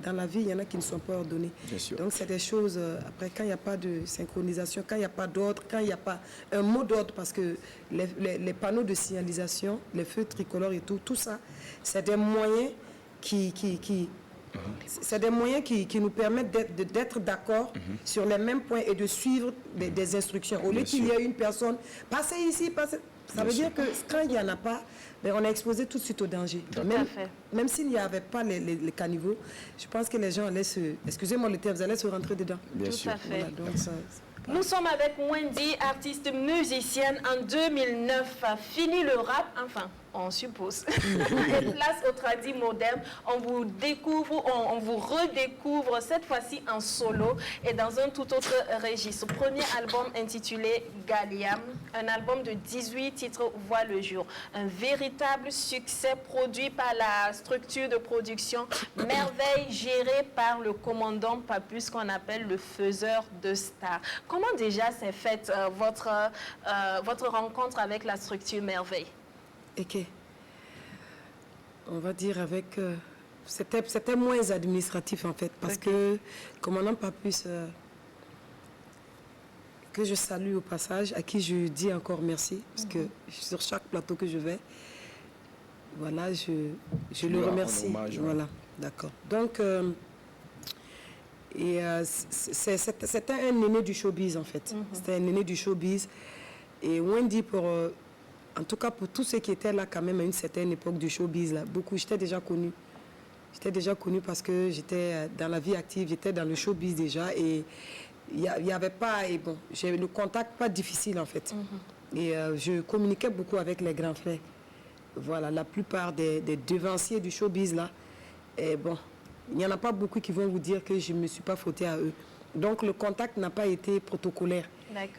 Dans la vie, il y en a qui ne sont pas ordonnés. Donc, c'est des choses, après, quand il n'y a pas de synchronisation, quand il n'y a pas d'ordre, quand il n'y a pas un mot d'ordre, parce que les panneaux de signalisation, les feux tricolores et tout ça, c'est des moyens c'est des moyens qui nous permettent d'être d'accord sur les mêmes points et de suivre des instructions. Au lieu qu'il y ait une personne, passez ici, passez. Ça veut dire que quand il n'y en a pas, on est exposé tout de suite au danger. Même s'il n'y avait pas les caniveaux, je pense que les gens allaient excusez-moi le terme, allaient se rentrer dedans. Tout à fait. Voilà, donc ça, nous sommes avec Wendy, artiste musicienne en 2009. Fini le rap, enfin, on suppose. Et place au tradit moderne. On vous découvre, on vous redécouvre cette fois-ci en solo et dans un tout autre registre. Premier album intitulé Galliam, un album de 18 titres voit le jour. Un véritable succès produit par la structure de production Merveille, gérée par le commandant Papus qu'on appelle le faiseur de stars. Comment déjà s'est faite votre rencontre avec la structure Merveille? Ok. On va dire avec... c'était moins administratif en fait, parce que commandant Papus, que je salue au passage, à qui je dis encore merci, parce que sur chaque plateau que je vais, voilà, je le remercie. Hommage, voilà, d'accord. Donc, c'était un aîné du showbiz en fait. C'était un aîné du showbiz. Et Wendy, en tout cas pour tous ceux qui étaient là quand même à une certaine époque du showbiz, là, beaucoup, j'étais déjà connue. J'étais déjà connue parce que j'étais dans la vie active, j'étais dans le showbiz déjà. Et il n'y avait pas, et bon, j'ai le contact pas difficile en fait. Et je communiquais beaucoup avec les grands frères. Voilà, la plupart des devanciers du showbiz là. Et bon, il n'y en a pas beaucoup qui vont vous dire que je ne me suis pas frottée à eux. Donc le contact n'a pas été protocolaire.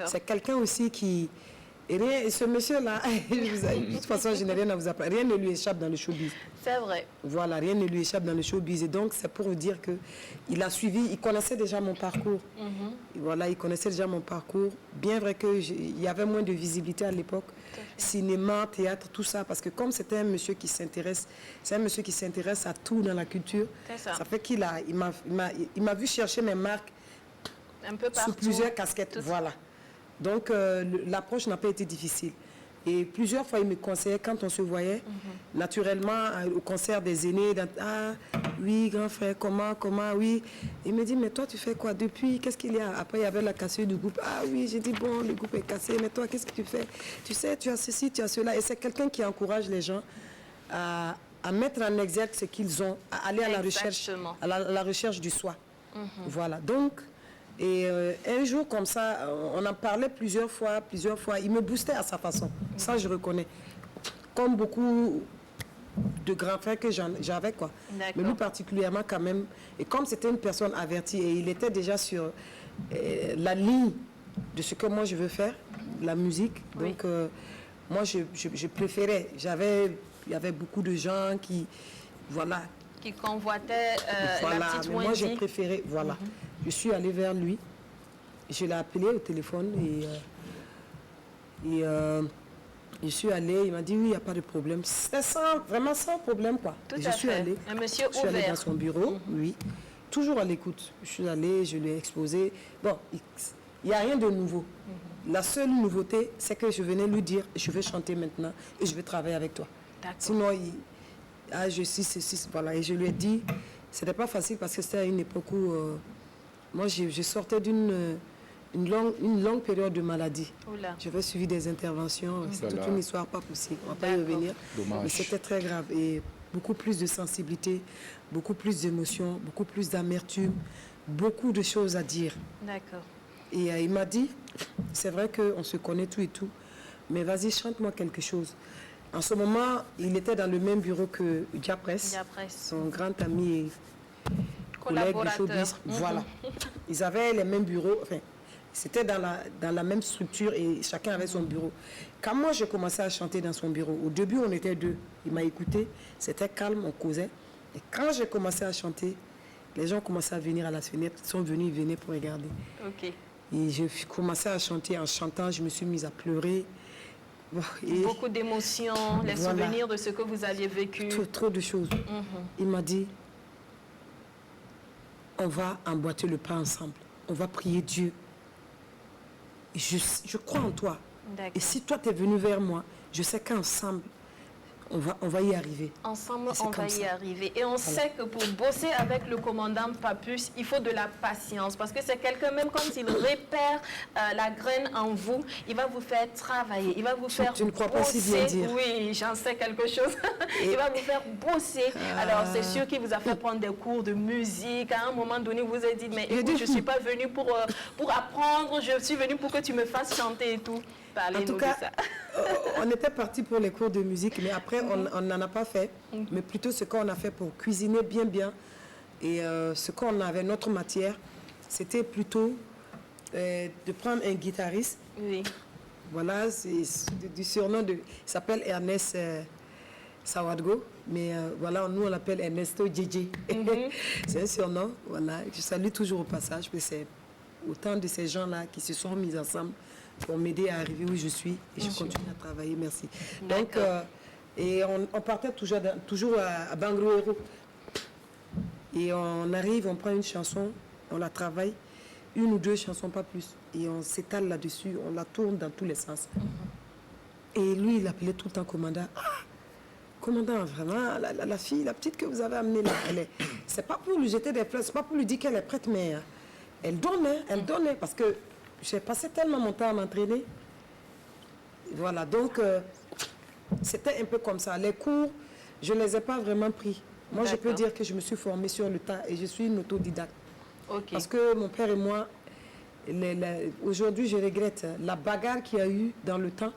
C'est quelqu'un aussi qui Et rien, et ce monsieur-là, de toute façon, je n'ai rien à vous apprendre. Rien ne lui échappe dans le showbiz. C'est vrai. Voilà, rien ne lui échappe dans le showbiz. Et donc, c'est pour vous dire qu'il a suivi, il connaissait déjà mon parcours. Et voilà, il connaissait déjà mon parcours. Bien vrai qu'il y avait moins de visibilité à l'époque. Cinéma, théâtre, tout ça. Parce que comme c'était un monsieur qui s'intéresse, c'est un monsieur qui s'intéresse à tout dans la culture. Ça fait qu'il m'a vu chercher mes marques un peu partout, sous plusieurs casquettes. Voilà. Donc, l'approche n'a pas été difficile. Et plusieurs fois, il me conseillait, quand on se voyait, naturellement, au concert des aînés, ah, oui, grand frère, comment, oui. Il me dit, mais toi, tu fais quoi depuis? Qu'est-ce qu'il y a? Après, il y avait la cassure du groupe. Ah oui, j'ai dit, bon, le groupe est cassé, mais toi, qu'est-ce que tu fais? Tu sais, tu as ceci, tu as cela. Et c'est quelqu'un qui encourage les gens à mettre en exergue ce qu'ils ont, à aller à la recherche, la recherche du soi. Voilà. Donc, et un jour comme ça, on en parlait plusieurs fois, il me boostait à sa façon, ça je reconnais, comme beaucoup de grands frères que j'avais quoi, mais lui particulièrement quand même, et comme c'était une personne avertie et il était déjà sur la ligne de ce que moi je veux faire, la musique, donc moi je préférais, il y avait beaucoup de gens qui, voilà, qui convoitaient la petite Wendy. Moi j'ai préféré, voilà. Je suis allée vers lui, je l'ai appelé au téléphone et je suis allée, il m'a dit oui, il n'y a pas de problème. C'était vraiment sans problème quoi. Tout je suis allée, un monsieur je suis allée dans son bureau, oui, toujours à l'écoute. Je suis allée, je lui ai exposé. Bon, il n'y a rien de nouveau. La seule nouveauté, c'est que je venais lui dire, je vais chanter maintenant et je vais travailler avec toi. Sinon, je suis ceci, voilà. Et je lui ai dit, c'était pas facile parce que c'était à une époque où moi, je sortais d'une longue période de maladie. J'avais suivi des interventions. C'est toute une histoire pas possible. On ne va pas y revenir. Mais c'était très grave. Et beaucoup plus de sensibilité, beaucoup plus d'émotions, beaucoup plus d'amertume, beaucoup de choses à dire. D'accord. Et il m'a dit, c'est vrai qu'on se connaît tout et tout, mais vas-y, chante-moi quelque chose. En ce moment, il était dans le même bureau que Diapresse, son grand ami et collègue du showbiz. Voilà. Ils avaient les mêmes bureaux, enfin, c'était dans la même structure et chacun avait son bureau. Quand moi j'ai commencé à chanter dans son bureau, au début on était deux, il m'a écouté, c'était calme, on causait. Et quand j'ai commencé à chanter, les gens commençaient à venir à la fenêtre, ils sont venus, ils venaient pour regarder. Et j'ai commencé à chanter, en chantant, je me suis mise à pleurer. Et beaucoup d'émotions, les souvenirs de ce que vous aviez vécu. Trop de choses. Il m'a dit, on va emboîter le pas ensemble. On va prier Dieu. Je crois en toi. Et si toi, tu es venu vers moi, je sais qu'ensemble, on va y arriver. Ensemble, on va y arriver. Et on sait que pour bosser avec le commandant Papus, il faut de la patience. Parce que c'est quelqu'un, même quand il repère la graine en vous, il va vous faire travailler. Il va vous faire tu ne crois pas si bien dire. Oui, j'en sais quelque chose. Il va vous faire bosser. Alors, c'est sûr qu'il vous a fait prendre des cours de musique. À un moment donné, vous vous avez dit, mais écoute, je ne suis pas venue pour apprendre. Je suis venue pour que tu me fasses chanter et tout. En tout cas, on était parti pour les cours de musique, mais après, on n'en a pas fait. Mais plutôt ce qu'on a fait pour cuisiner bien. Et ce qu'on avait, notre matière, c'était plutôt de prendre un guitariste. Oui. Voilà, c'est du surnom il s'appelle Ernest Sawadgo. Mais voilà, nous on l'appelle Ernesto JJ. C'est un surnom, voilà. Je salue toujours au passage, parce que c'est autant de ces gens-là qui se sont mis ensemble pour m'aider à arriver où je suis et je continue à travailler, merci. Donc, et on partait toujours à Bangrou. Et on arrive, on prend une chanson, on la travaille, 1 ou 2 chansons, pas plus. Et on s'étale là-dessus, on la tourne dans tous les sens. Et lui, il appelait tout le temps commandant. Ah, commandant, vraiment, la fille, la petite que vous avez amenée là, c'est pas pour lui jeter des fleurs, c'est pas pour lui dire qu'elle est prête, mais elle donnait, parce que j'ai passé tellement mon temps à m'entraîner. Voilà, donc c'était un peu comme ça. Les cours, je ne les ai pas vraiment pris. Moi, je peux dire que je me suis formée sur le tas et je suis une autodidacte. Parce que mon père et moi, aujourd'hui, je regrette la bagarre qu'il y a eu dans le temps.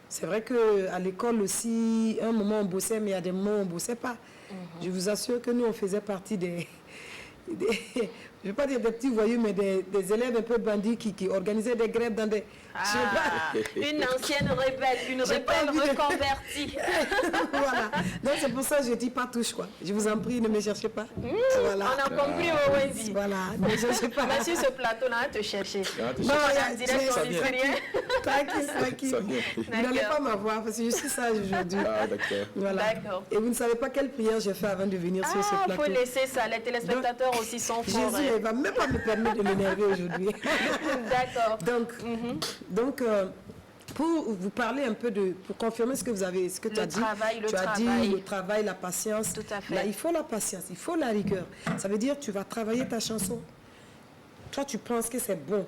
C'est vrai qu'à l'école aussi, un moment on bossait, mais il y a des moments où on ne bossait pas. Je vous assure que nous, on faisait partie je ne vais pas dire des petits voyous, mais des élèves un peu bandits qui organisaient des grèves dans des... Une ancienne rebelle, une rebelle reconvertie. Voilà. Donc c'est pour ça que je ne dis pas touche, quoi. Je vous en prie, ne me cherchez pas. Voilà. On a compris, Wendy. Voilà, ne me cherchez pas. Mais sur ce plateau-là, on va te chercher. Non, tranquille. Vous n'allez pas m'avoir parce que je suis sage aujourd'hui. Ah, d'accord. Voilà. Et vous ne savez pas quelle prière j'ai fait avant de venir sur ce plateau. Il faut laisser ça. Les téléspectateurs aussi sont forts. Jésus, il ne va même pas me permettre de m'énerver aujourd'hui. D'accord. Donc, pour vous parler un peu pour confirmer ce que vous avez, ce que tu as dit. Tu as dit le travail, la patience. Tout à fait. Là, il faut la patience, il faut la rigueur. Ça veut dire que tu vas travailler ta chanson. Toi, tu penses que c'est bon.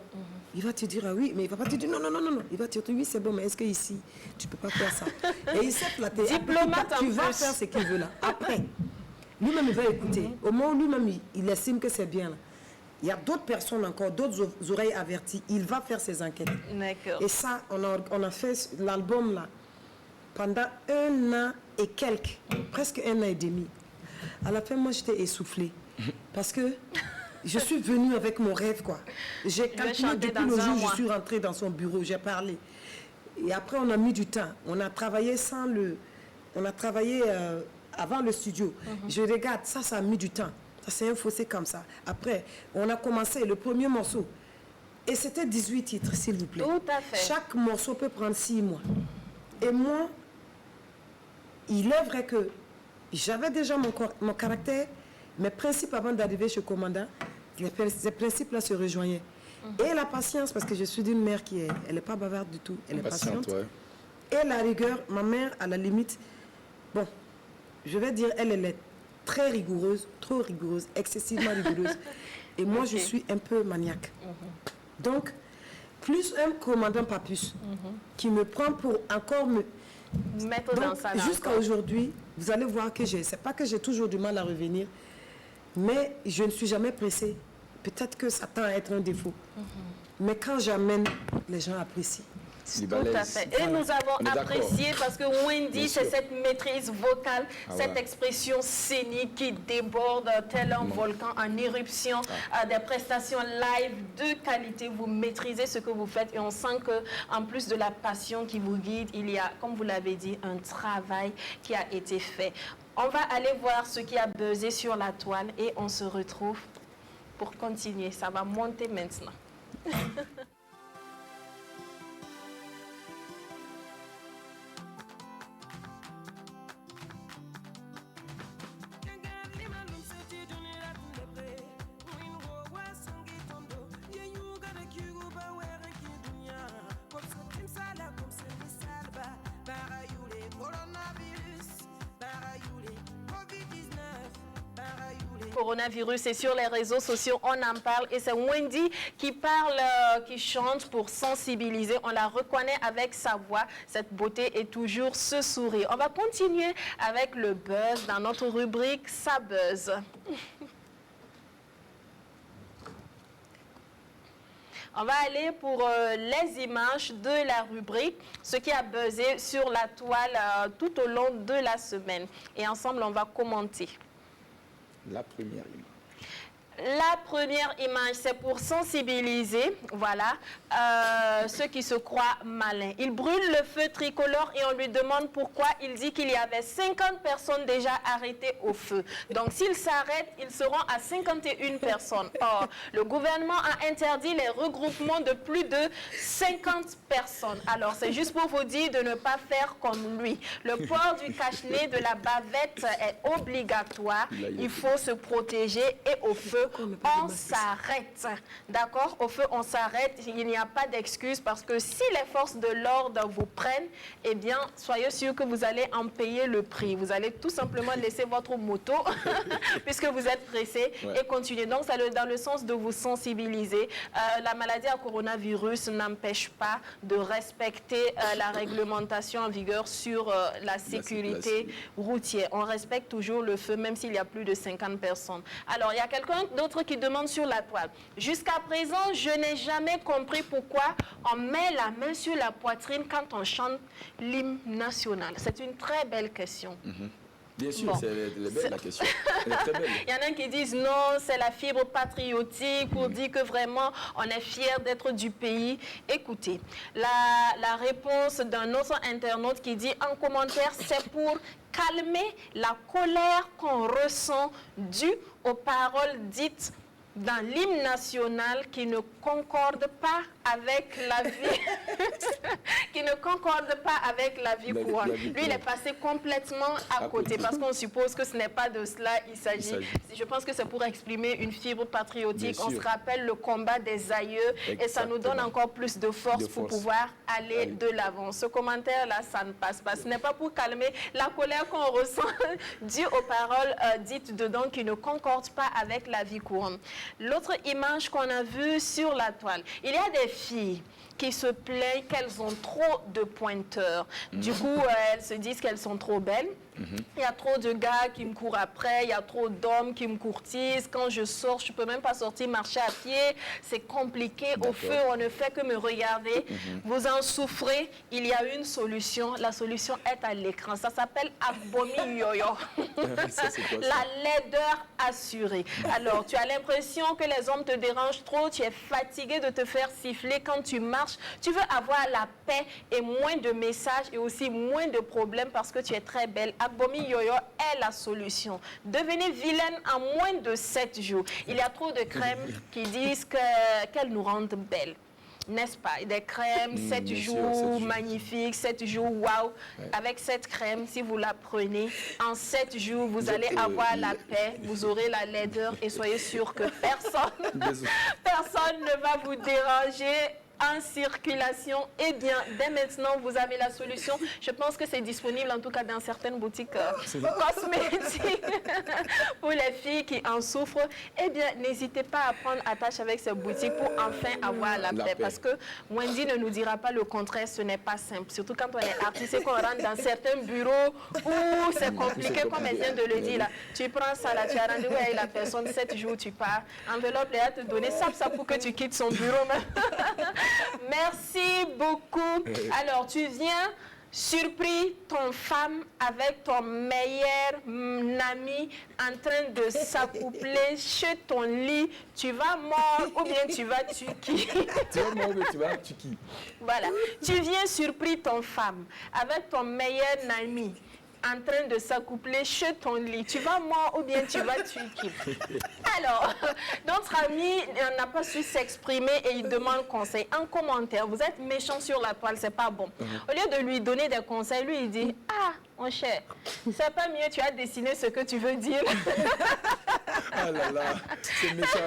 Il va te dire, ah oui, mais il ne va pas te dire, non. Il va te dire, oui, c'est bon, mais est-ce qu'ici, tu ne peux pas faire ça? Et il s'est flatté. Diplomate tu vas faire ce qu'il veut là. Après, lui-même, il va écouter. Au moment où lui-même, il estime que c'est bien là. Il y a d'autres personnes encore, d'autres oreilles averties. Il va faire ses enquêtes. D'accord. Et ça, on a fait l'album là pendant 1 an et quelques, presque 1 an et demi. À la fin, moi, j'étais essoufflée. Parce que je suis venue avec mon rêve, quoi. J'ai calculé depuis le jour où je suis rentrée dans son bureau, j'ai parlé. Et après, on a mis du temps. On a travaillé avant le studio. Je regarde, ça a mis du temps. Ça, c'est un fossé comme ça. Après, on a commencé le premier morceau. Et c'était 18 titres, s'il vous plaît. Tout à fait. Chaque morceau peut prendre 6 mois. Et moi, il est vrai que j'avais déjà mon caractère, mes principes avant d'arriver chez Commandant, ces principes-là se rejoignaient. Et la patience, parce que je suis d'une mère qui elle n'est pas bavarde du tout, elle est patiente. Ouais. Et la rigueur, ma mère, à la limite, bon, je vais dire, elle est très rigoureuse, trop rigoureuse, excessivement rigoureuse. Et moi, je suis un peu maniaque. Donc, plus un commandant Papus qui me prend pour encore me mettre dans sa langue. Jusqu'à aujourd'hui, vous allez voir que c'est pas que j'ai toujours du mal à revenir, mais je ne suis jamais pressée. Peut-être que ça tend à être un défaut. Mais quand j'amène, les gens apprécient. Tout à fait. Et nous avons apprécié parce que Wendy, c'est cette maîtrise vocale, cette expression scénique qui déborde tel un volcan en éruption, des prestations live de qualité. Vous maîtrisez ce que vous faites et on sent qu'en plus de la passion qui vous guide, il y a, comme vous l'avez dit, un travail qui a été fait. On va aller voir ce qui a buzzé sur la toile et on se retrouve pour continuer. Ça va monter maintenant. Coronavirus et sur les réseaux sociaux, on en parle et c'est Wendy qui parle, qui chante pour sensibiliser. On la reconnaît avec sa voix, cette beauté et toujours ce sourire. On va continuer avec le buzz dans notre rubrique Ça buzz. On va aller pour les images de la rubrique, ce qui a buzzé sur la toile tout au long de la semaine. Et ensemble, on va commenter. La première image. La première image, c'est pour sensibiliser, voilà, ceux qui se croient malins. Il brûle le feu tricolore et on lui demande pourquoi. Il dit qu'il y avait 50 personnes déjà arrêtées au feu. Donc s'ils s'arrêtent, ils seront à 51 personnes. Or, le gouvernement a interdit les regroupements de plus de 50 personnes. Alors, c'est juste pour vous dire de ne pas faire comme lui. Le port du cache-nez, de la bavette est obligatoire. Il faut se protéger et au feu, on s'arrête. D'accord? Au feu, on s'arrête. Il n'y a pas d'excuse parce que si les forces de l'ordre vous prennent, eh bien, soyez sûr que vous allez en payer le prix. Vous allez tout simplement laisser votre moto puisque vous êtes pressé et continuer. Donc, c'est dans le sens de vous sensibiliser. La maladie à coronavirus n'empêche pas de respecter la réglementation en vigueur sur la sécurité routière. On respecte toujours le feu, même s'il y a plus de 50 personnes. Alors, il y a quelqu'un d'autre qui demande sur la toile. Jusqu'à présent, je n'ai jamais compris pourquoi on met la main sur la poitrine quand on chante l'hymne national. C'est une très belle question. Bien sûr, Bon. elle est belle la question. Elle est très belle. Il y en a qui disent non, c'est la fibre patriotique pour dire que vraiment on est fier d'être du pays. Écoutez, la réponse d'un autre internaute qui dit en commentaire, c'est pour calmer la colère qu'on ressent due aux paroles dites dans l'hymne national qui ne concorde pas avec la vie qui ne concorde pas avec la vie courante. Lui, il est passé complètement à côté parce qu'on suppose que ce n'est pas de cela il s'agit. Je pense que c'est pour exprimer une fibre patriotique. On se rappelle le combat des aïeux. Exactement. Et ça nous donne encore plus de force pour pouvoir aller de l'avant. Ce commentaire-là, ça ne passe pas. Ce n'est pas pour calmer la colère qu'on ressent due aux paroles dites dedans qui ne concordent pas avec la vie courante. L'autre image qu'on a vue sur la toile, il y a des filles qui se plaignent qu'elles ont trop de pointeurs. Du coup, elles se disent qu'elles sont trop belles. Il y a trop de gars qui me courent après, il y a trop d'hommes qui me courtisent. Quand je sors, je ne peux même pas sortir marcher à pied. C'est compliqué. Au feu, on ne fait que me regarder. Vous en souffrez. Il y a une solution. La solution est à l'écran. Ça s'appelle Abomi Yoyo. La laideur assurée. Alors, tu as l'impression que les hommes te dérangent trop. Tu es fatigué de te faire siffler quand tu marches. Tu veux avoir la paix et moins de messages et aussi moins de problèmes parce que tu es très belle. Abomi Yoyo est la solution. Devenez vilaine en moins de 7 jours. Il y a trop de crèmes qui disent qu'elles nous rendent belles. N'est-ce pas? Des crèmes, 7 jours magnifiques, 7 jours waouh. Avec cette crème, si vous la prenez, en 7 jours, vous allez avoir la paix, vous aurez la laideur et soyez sûr que personne ne va vous déranger en circulation. Eh bien, dès maintenant, vous avez la solution. Je pense que c'est disponible, en tout cas, dans certaines boutiques cosmétiques pour les filles qui en souffrent. Eh bien, n'hésitez pas à prendre attache avec ces boutiques pour enfin avoir la paix. Parce que Wendy ne nous dira pas le contraire, ce n'est pas simple. Surtout quand on est artiste et qu'on rentre dans certains bureaux où c'est compliqué, comme elle vient de le dire. Là. Tu prends ça, là, tu as rendez-vous avec la personne, 7 jours, tu pars. Enveloppe, elle va te donner ça pour que tu quittes son bureau. Merci beaucoup. Alors, tu viens surpris ton femme avec ton meilleur ami en train de s'accoupler chez ton lit. Tu vas mort ou bien tu vas tuer qui? Tu vas mort ou bien tu vas tuer qui? Voilà. Tu viens surpris ton femme avec ton meilleur ami en train de s'accoupler chez ton lit. Tu vas mort ou bien tu vas tuer qui? Alors, notre ami n'a pas su s'exprimer et il demande conseil. En commentaire, vous êtes méchant sur la toile, c'est pas bon. Au lieu de lui donner des conseils, lui il dit, ah, mon cher, c'est pas mieux, tu as dessiné ce que tu veux dire. Ah là là, c'est méchant.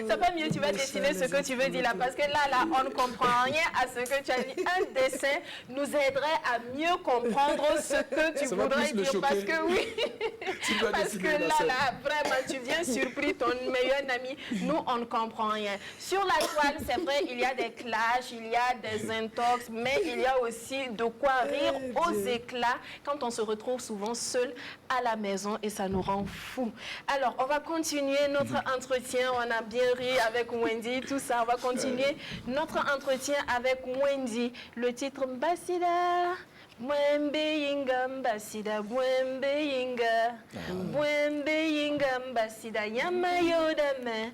C'est pas mieux, tu vas dessiner ce que tu veux dire là, parce que là, on ne comprend rien à ce que tu as dit. Un dessin nous aiderait à mieux comprendre ce que tu voudrais dire, parce que oui, parce que là, vraiment, tu viens surpris ton meilleur ami, nous, on ne comprend rien. Sur la toile, c'est vrai, il y a des clashs, il y a des intox, mais il y a aussi de quoi rire aux éclats quand on se retrouve souvent seul à la maison et ça nous rend fous. Alors, on va continuer notre entretien. On a bien ri avec Wendy, tout ça. On va continuer notre entretien avec Wendy. Le titre Mbasida. Mwembe yinga mbasida, mwembe yinga, mwembe yinga mbasida, yamayodame.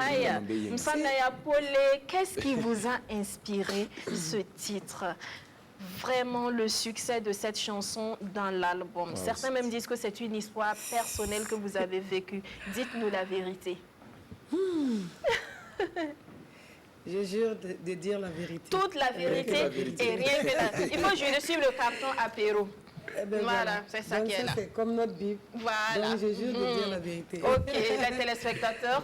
Aya, Msana Yapole, qu'est-ce qui vous a inspiré ce titre? Vraiment le succès de cette chanson dans l'album. Certains même disent que c'est une histoire personnelle que vous avez vécue. Dites-nous la vérité. Je jure de dire la vérité. Toute la vérité et rien que la... Il faut jurer sur le carton apéro. Eh ben voilà, c'est ça qui est là. C'est comme notre Bible. Voilà. Donc je jure de dire la vérité. Ok, les téléspectateurs.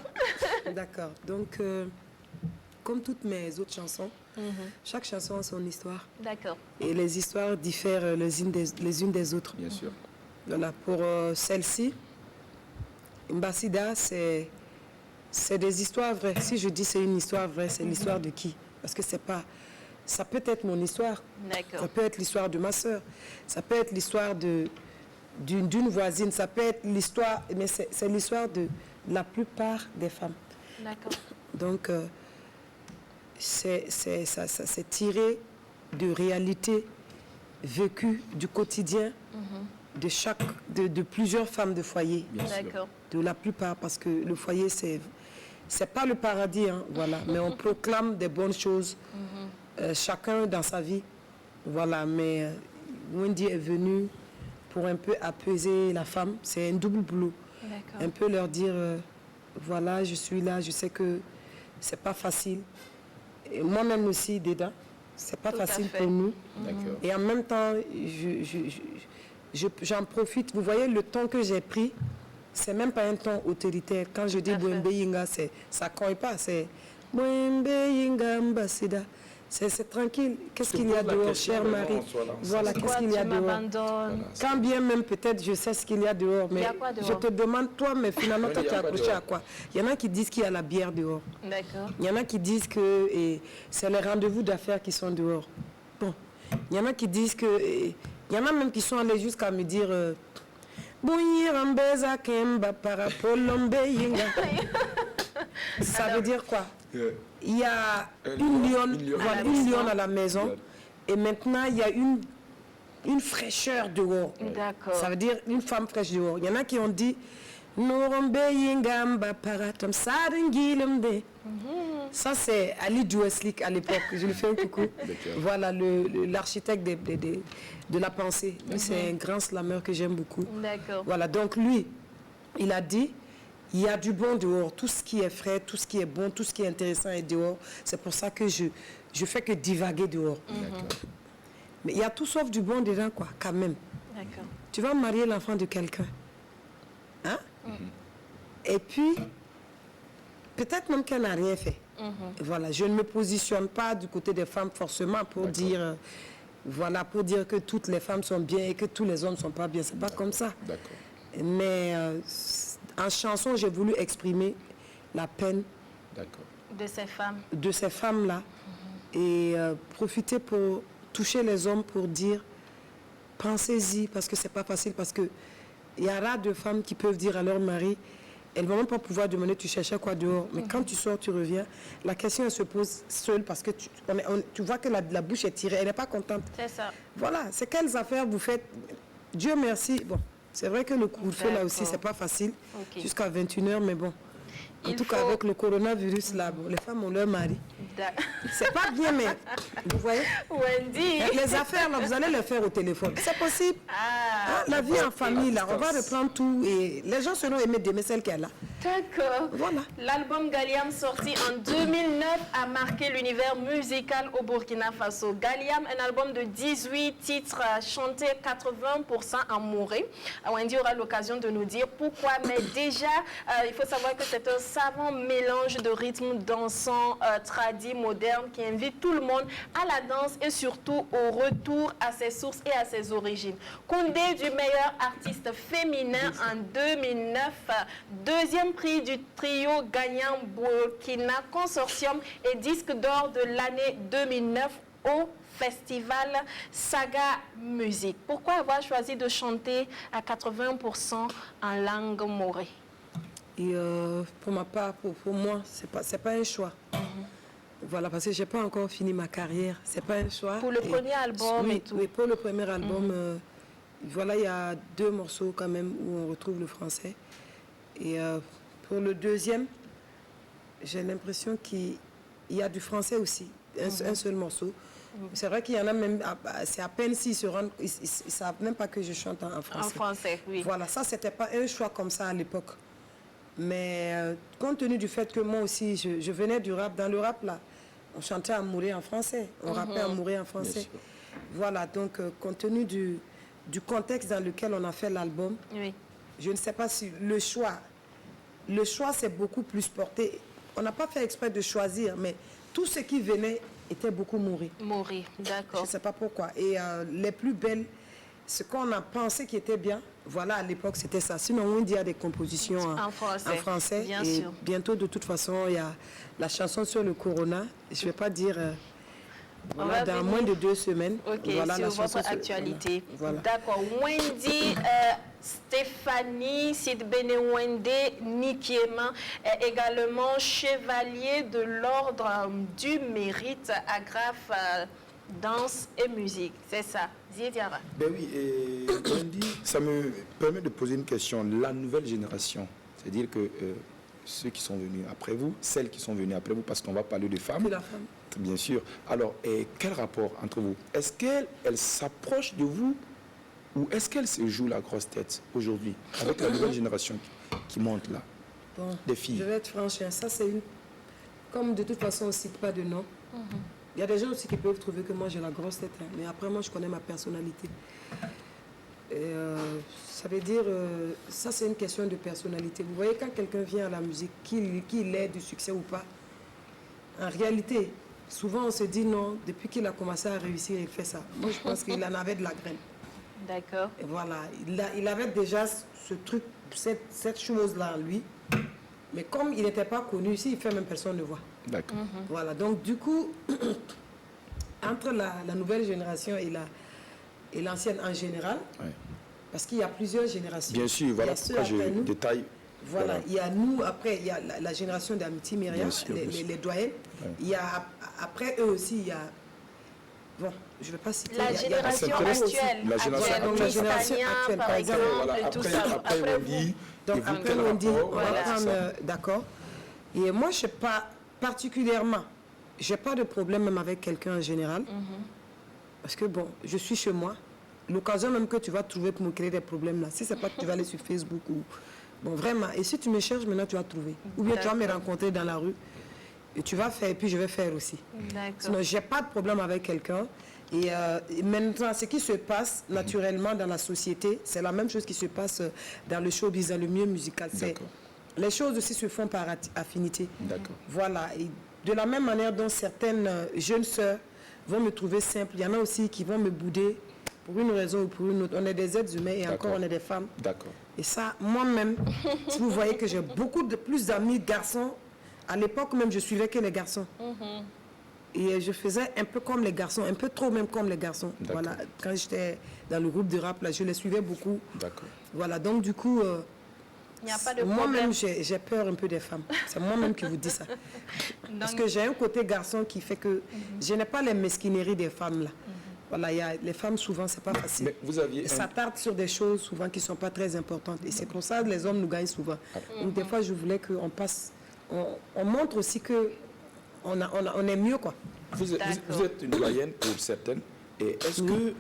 D'accord. Donc, comme toutes mes autres chansons, chaque chanson a son histoire. D'accord. Et les histoires diffèrent les unes des autres. Bien sûr. Voilà, pour celle-ci, Mbasida, c'est des histoires vraies. Si je dis c'est une histoire vraie, c'est l'histoire de qui? Parce que c'est pas... Ça peut être mon histoire. Ça peut être l'histoire de ma soeur. Ça peut être l'histoire d'une voisine. Ça peut être l'histoire... Mais c'est l'histoire de la plupart des femmes. D'accord. Donc, c'est tiré de réalités vécues du quotidien de plusieurs femmes de foyer. D'accord. De la plupart, parce que le foyer, c'est pas le paradis, hein, voilà. Mais on proclame des bonnes choses, chacun dans sa vie. Voilà, mais Wendy est venue pour un peu apaiser la femme. C'est un double boulot. D'accord. Un peu leur dire, voilà, je suis là, je sais que c'est pas facile. Et moi-même aussi, dedans, c'est pas Tout à facile fait. pour nous. D'accord. Et en même temps, j'en profite. Vous voyez, le temps que j'ai pris, c'est même pas un temps autoritaire. Quand je dis à fait. Bwembe Yinga, ça ne cogne pas. C'est Bwembe Yinga Mbasida. C'est tranquille. Qu'est-ce qu'il y a pose la dehors, question chère vraiment Marie? en soi, là. Voilà, qu'est-ce qu'il y a Tu dehors? m'abandonnes. Quand bien même, peut-être, je sais ce qu'il y a dehors, Il y mais a quoi dehors? je te demande, toi, mais finalement, Oui, toi, il y tu a es quoi accroché dehors? à quoi? Il y en a qui disent qu'il y a la bière dehors. D'accord. Il y en a qui disent que c'est les rendez-vous d'affaires qui sont dehors. Bon, il y en a qui disent que... il y en a même qui sont allés jusqu'à me dire... Ça veut dire quoi? Il y a une lionne, voilà, une lionne à la maison. Et maintenant, il y a une fraîcheur dehors. D'accord. Ça veut dire une femme fraîche dehors. Il y en a qui ont dit... Ça, c'est Ali Djoueslik à l'époque. Je lui fais un coucou. Voilà, l'architecte de la pensée. Lui, c'est un grand slameur que j'aime beaucoup. D'accord. Voilà, donc lui, il a dit, il y a du bon dehors. Tout ce qui est frais, tout ce qui est bon, tout ce qui est intéressant est dehors. C'est pour ça que je fais que divaguer dehors. Mais il y a tout sauf du bon dedans, quoi, quand même. D'accord. Tu vas marier l'enfant de quelqu'un. Hein? Et puis, peut-être même qu'elle n'a rien fait. Voilà, je ne me positionne pas du côté des femmes forcément pour dire, voilà, pour dire que toutes les femmes sont bien et que tous les hommes ne sont pas bien. C'est pas comme ça. D'accord. Mais en chanson, j'ai voulu exprimer la peine D'accord. De ces femmes. là et profiter pour toucher les hommes pour dire, pensez-y, parce que c'est pas facile, parce que il y a rare de femmes qui peuvent dire à leur mari, elles ne vont même pas pouvoir demander tu cherchais quoi dehors. Mais quand tu sors, tu reviens, la question elle se pose seule parce que tu vois que la bouche est tirée, elle n'est pas contente. C'est ça. Voilà, c'est quelles affaires vous faites. Dieu merci. Bon, c'est vrai que le couvre-feu là aussi, c'est pas facile, jusqu'à 21h, mais bon. En tout cas, avec le coronavirus là, bon, les femmes ont leur mari. C'est pas bien, mais vous voyez, Wendy. les affaires là, vous allez les faire au téléphone. C'est possible. Ah, La vie en famille là, on va reprendre tout et les gens seront aimés d'aimer celle qu'elle a. d'accord. Voilà. L'album Galiam, sorti en 2009, a marqué l'univers musical au Burkina Faso. Galiam, un album de 18 titres chantés 80% en mouré. Wendy aura l'occasion de nous dire pourquoi, mais déjà, il faut savoir que c'est un savant mélange de rythmes dansants, tradis, modernes, qui invite tout le monde à la danse et surtout au retour à ses sources et à ses origines. Koundé du meilleur artiste féminin en 2009, deuxième prix du trio gagnant Burkina Consortium et disque d'or de l'année 2009 au festival Saga Musique. Pourquoi avoir choisi de chanter à 80% en langue morée? Et pour ma part, pour moi, c'est pas un choix. Voilà, parce que j'ai pas encore fini ma carrière. C'est pas un choix. Pour le premier album oui, et tout. Oui, pour le premier album, voilà, il y a 2 morceaux quand même où on retrouve le français. Et pour le deuxième, j'ai l'impression qu'il y a du français aussi, un seul morceau. C'est vrai qu'il y en a même, c'est à peine s'ils se rendent, ils ne savent même pas que je chante en français. En français, oui. Voilà, ça, c'était pas un choix comme ça à l'époque. Mais compte tenu du fait que moi aussi, je venais du rap, dans le rap là, on chantait à mourir en français, on rappait à mourir en français. Voilà, donc compte tenu du contexte dans lequel on a fait l'album, Oui. je ne sais pas si le choix c'est beaucoup plus porté. On n'a pas fait exprès de choisir, mais tout ce qui venait était beaucoup mourir. Mourir, d'accord. Je ne sais pas pourquoi. Et les plus belles, ce qu'on a pensé qui était bien, voilà, à l'époque, c'était ça. Sinon, on dit il y a des compositions En français, bien et sûr. bientôt, de toute façon, il y a la chanson sur le corona. Je ne vais pas dire... voilà, dans moins de 2 semaines. Ok, voilà, sur la votre chanson actualité. Voilà. D'accord. Wendy, Stéphanie, Sidbene Wende Nikiema est également chevalier de l'ordre du mérite, agrafe danse et musique, c'est ça. Ziediara. Ben oui, et Wendy, ça me permet de poser une question. La nouvelle génération, c'est-à-dire que ceux qui sont venus après vous, celles qui sont venues après vous, parce qu'on va parler de femmes. Que la femme. Bien sûr. Alors, quel rapport entre vous? Est-ce qu'elle s'approche de vous ou est-ce qu'elle se joue la grosse tête aujourd'hui avec la nouvelle génération qui monte là? Bon, Des filles. je vais être franche, hein, ça c'est une... Comme de toute façon on ne cite pas de nom, il y a des gens aussi qui peuvent trouver que moi j'ai la grosse tête, hein, mais après moi je connais ma personnalité. Et, ça veut dire, ça c'est une question de personnalité. Vous voyez quand quelqu'un vient à la musique, qu'il ait du succès ou pas, en réalité, souvent on se dit non, depuis qu'il a commencé à réussir, il fait ça. Moi je pense qu'il en avait de la graine. D'accord. Et voilà, il avait déjà ce truc, cette chose-là en lui. Mais comme il n'était pas connu, s'il fait, même personne ne voit. D'accord. Voilà, donc du coup, entre la nouvelle génération et l'ancienne en général, Ouais. parce qu'il y a plusieurs générations. Bien sûr, voilà Il y a ceux pourquoi je après nous. détaille. Voilà, il y a nous, après, il y a la génération d'Amitié Myriam, Bien sûr, bien sûr. les doyens. Ouais. Il y a, après eux aussi, il y a... Bon, je ne vais pas citer... La il y a génération Saint-Thérèse, actuelle, la génération donc la génération Tania, actuelle, par par exemple, exemple, Voilà, et tout après, ça. après Après Wendy, vous. Donc et vous, après quel on dit, rapport? on va Voilà, prendre, c'est ça. d'accord. Et moi, je sais pas particulièrement, j'ai pas de problème même avec quelqu'un en général. Parce que bon, je suis chez moi. L'occasion même que tu vas trouver pour me créer des problèmes là, si c'est pas que tu vas aller sur Facebook ou... Bon, vraiment. Et si tu me cherches, maintenant tu vas trouver. Ou bien tu vas me rencontrer dans la rue. Et tu vas faire, et puis je vais faire aussi. D'accord. Sinon, j'ai pas de problème avec quelqu'un. Et maintenant, ce qui se passe naturellement dans la société, c'est la même chose qui se passe dans le showbiz, dans le milieu musical. D'accord. Les choses aussi se font par affinité. D'accord. Voilà. Et de la même manière dont certaines jeunes sœurs vont me trouver simple, il y en a aussi qui vont me bouder pour une raison ou pour une autre. On est des êtres humains et D'accord. encore on est des femmes. D'accord. Et ça, moi-même, si vous voyez que j'ai beaucoup de plus d'amis garçons, à l'époque même, je suivais que les garçons. Et je faisais un peu comme les garçons, un peu trop même comme les garçons. D'accord. Voilà, quand j'étais dans le groupe de rap, là, je les suivais beaucoup. D'accord. Voilà, donc du coup, Il n'y a pas de moi-même, problème. j'ai peur un peu des femmes. C'est moi-même qui vous dis ça. Parce que j'ai un côté garçon qui fait que je n'ai pas les mesquineries des femmes, là. Voilà, les femmes, souvent, c'est pas facile. Mais vous aviez Elles s'attardent sur des choses, souvent, qui ne sont pas très importantes. Et c'est pour ça que les hommes nous gagnent souvent. Donc, des fois, je voulais qu'on passe... On montre aussi que on est mieux, quoi. Vous êtes une doyenne pour certaines. Et est-ce que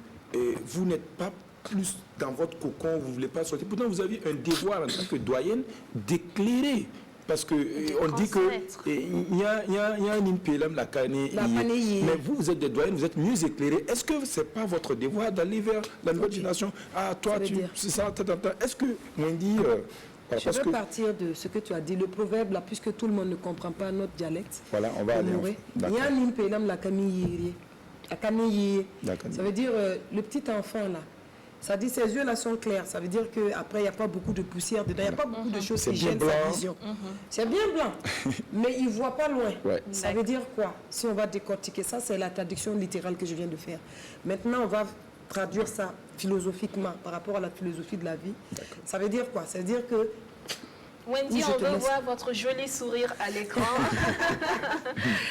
vous n'êtes pas plus dans votre cocon, vous ne voulez pas sortir? Pourtant, vous avez un devoir en tant que doyenne d'éclairer. Parce que on dit que il y a un impélum, la canne. Mais vous êtes des doyennes, vous êtes mieux éclairés. Est-ce que ce n'est pas votre devoir d'aller vers la nouvelle génération? Ah, toi, c'est ça, est-ce que Wendy... je veux partir de ce que tu as dit, le proverbe, là, puisque tout le monde ne comprend pas notre dialecte. Voilà, on va aller. Il y a un impélum, la camille. Ça veut dire le petit enfant, là. Ça dit ses yeux là sont clairs, ça veut dire qu'après il n'y a pas beaucoup de poussière dedans, il n'y a pas beaucoup de choses qui gênent sa vision. C'est bien blanc, mais il ne voit pas loin. Ouais. Ça veut dire quoi? Si on va décortiquer ça, c'est la traduction littérale que je viens de faire. Maintenant, on va traduire ça philosophiquement par rapport à la philosophie de la vie. Ça veut dire quoi? Ça veut dire que... Wendy, on veut voir votre joli sourire à l'écran.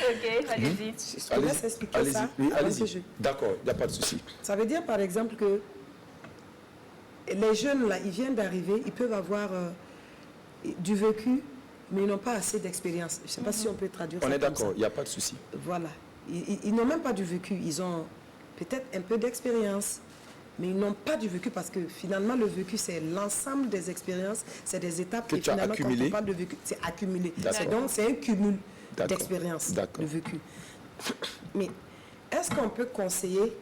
Ok, allez-y. Je te laisse expliquer ça. Oui, allez-y. D'accord, il n'y a pas de souci. Ça veut dire par exemple que les jeunes, là, ils viennent d'arriver, ils peuvent avoir du vécu, mais ils n'ont pas assez d'expérience. Je ne sais pas si on peut traduire ça. On est comme ça. d'accord, il n'y a pas de souci. Voilà. Ils n'ont même pas du vécu. Ils ont peut-être un peu d'expérience, mais ils n'ont pas du vécu parce que finalement, le vécu, c'est l'ensemble des expériences, c'est des étapes. Que et tu as finalement, accumulé. quand on parle de vécu, c'est accumulé. D'accord. Donc, c'est un cumul D'accord. d'expérience, D'accord. de vécu. Mais est-ce qu'on peut conseiller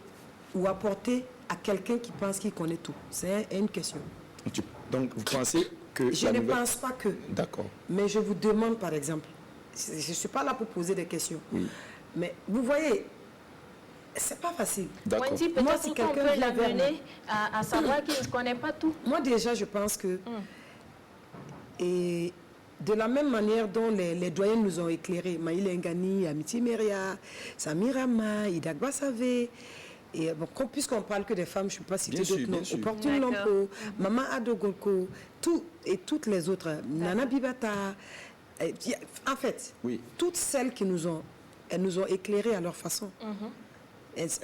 ou apporter à quelqu'un qui pense qu'il connaît tout? C'est une question. Donc, vous pensez que... Je ne pense pas que. D'accord. Mais je vous demande, par exemple, je ne suis pas là pour poser des questions. Oui. Mais vous voyez, c'est pas facile. D'accord. Wendy, Moi, peut-être si qu'on quelqu'un peut vient vers l'amener à savoir qu'il ne connaît pas tout. Moi, déjà, je pense que... Et de la même manière dont les doyens nous ont éclairés, Maïle Ngani, Amitié Meria, Samirama, Idagba Savé, et bon, puisqu'on parle que des femmes, je ne peux pas citer d'autres noms, Opportune Lampo, Maman Adogolko, toutes les autres, Nana Bibata, en fait, oui. toutes celles qui elles nous ont éclairés à leur façon.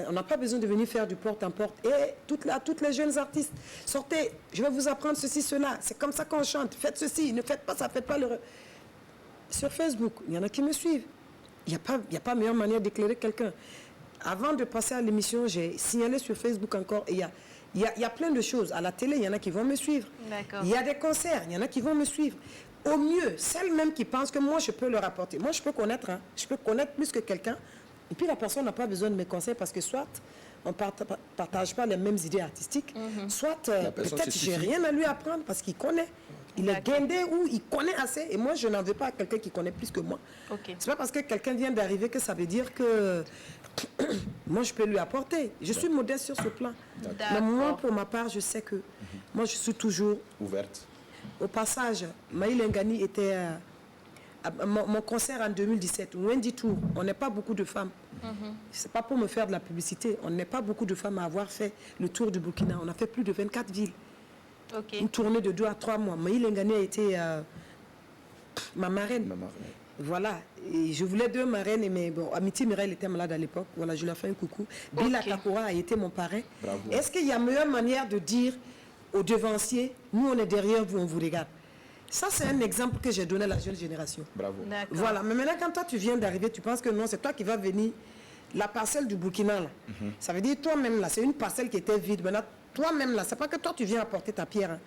On n'a pas besoin de venir faire du porte-à-porte. Et toutes les jeunes artistes, sortez, je vais vous apprendre ceci, cela. C'est comme ça qu'on chante. Faites ceci, ne faites pas ça, faites pas le... Sur Facebook, il y en a qui me suivent. Il n'y a pas meilleure manière d'éclairer quelqu'un. Avant de passer à l'émission, j'ai signalé sur Facebook encore. Et il y a plein de choses. À la télé, il y en a qui vont me suivre. Il y a des concerts, il y en a qui vont me suivre. Au mieux, celles même qui pensent que moi, je peux leur apporter. Moi, je peux connaître, hein. Je peux connaître plus que quelqu'un. Et puis, la personne n'a pas besoin de mes conseils parce que soit on ne partage pas les mêmes idées artistiques, soit peut-être j'ai rien à lui apprendre parce qu'il connaît. Il est guindé ou il connaît assez. Et moi, je n'en veux pas à quelqu'un qui connaît plus que moi. C'est pas parce que quelqu'un vient d'arriver que ça veut dire que moi, je peux lui apporter. Je suis modeste sur ce plan. Mais moi, pour ma part, je sais que moi, je suis toujours ouverte. Au passage, Maïl Ngani était à mon concert en 2017, Wendy Tour. On n'est pas beaucoup de femmes. C'est pas pour me faire de la publicité. On n'est pas beaucoup de femmes à avoir fait le tour du Burkina. On a fait plus de 24 villes. Une tournée de 2 à 3 mois. Maïl Ngani a été ma marraine. Voilà. Et je voulais 2 marraines, mais bon, Amity Mirel était malade à l'époque. Voilà, je lui ai fait un coucou. Bila Kakura a été mon parrain. Est-ce qu'il y a meilleure manière de dire aux devanciers, nous on est derrière vous, on vous regarde? Ça, c'est un exemple que j'ai donné à la jeune génération. Voilà. Mais maintenant, quand toi tu viens d'arriver, tu penses que non, c'est toi qui vas venir. La parcelle du Burkina, là, ça veut dire toi-même, là, c'est une parcelle qui était vide. Maintenant, toi-même, là, c'est pas que toi tu viens apporter ta pierre. Hein.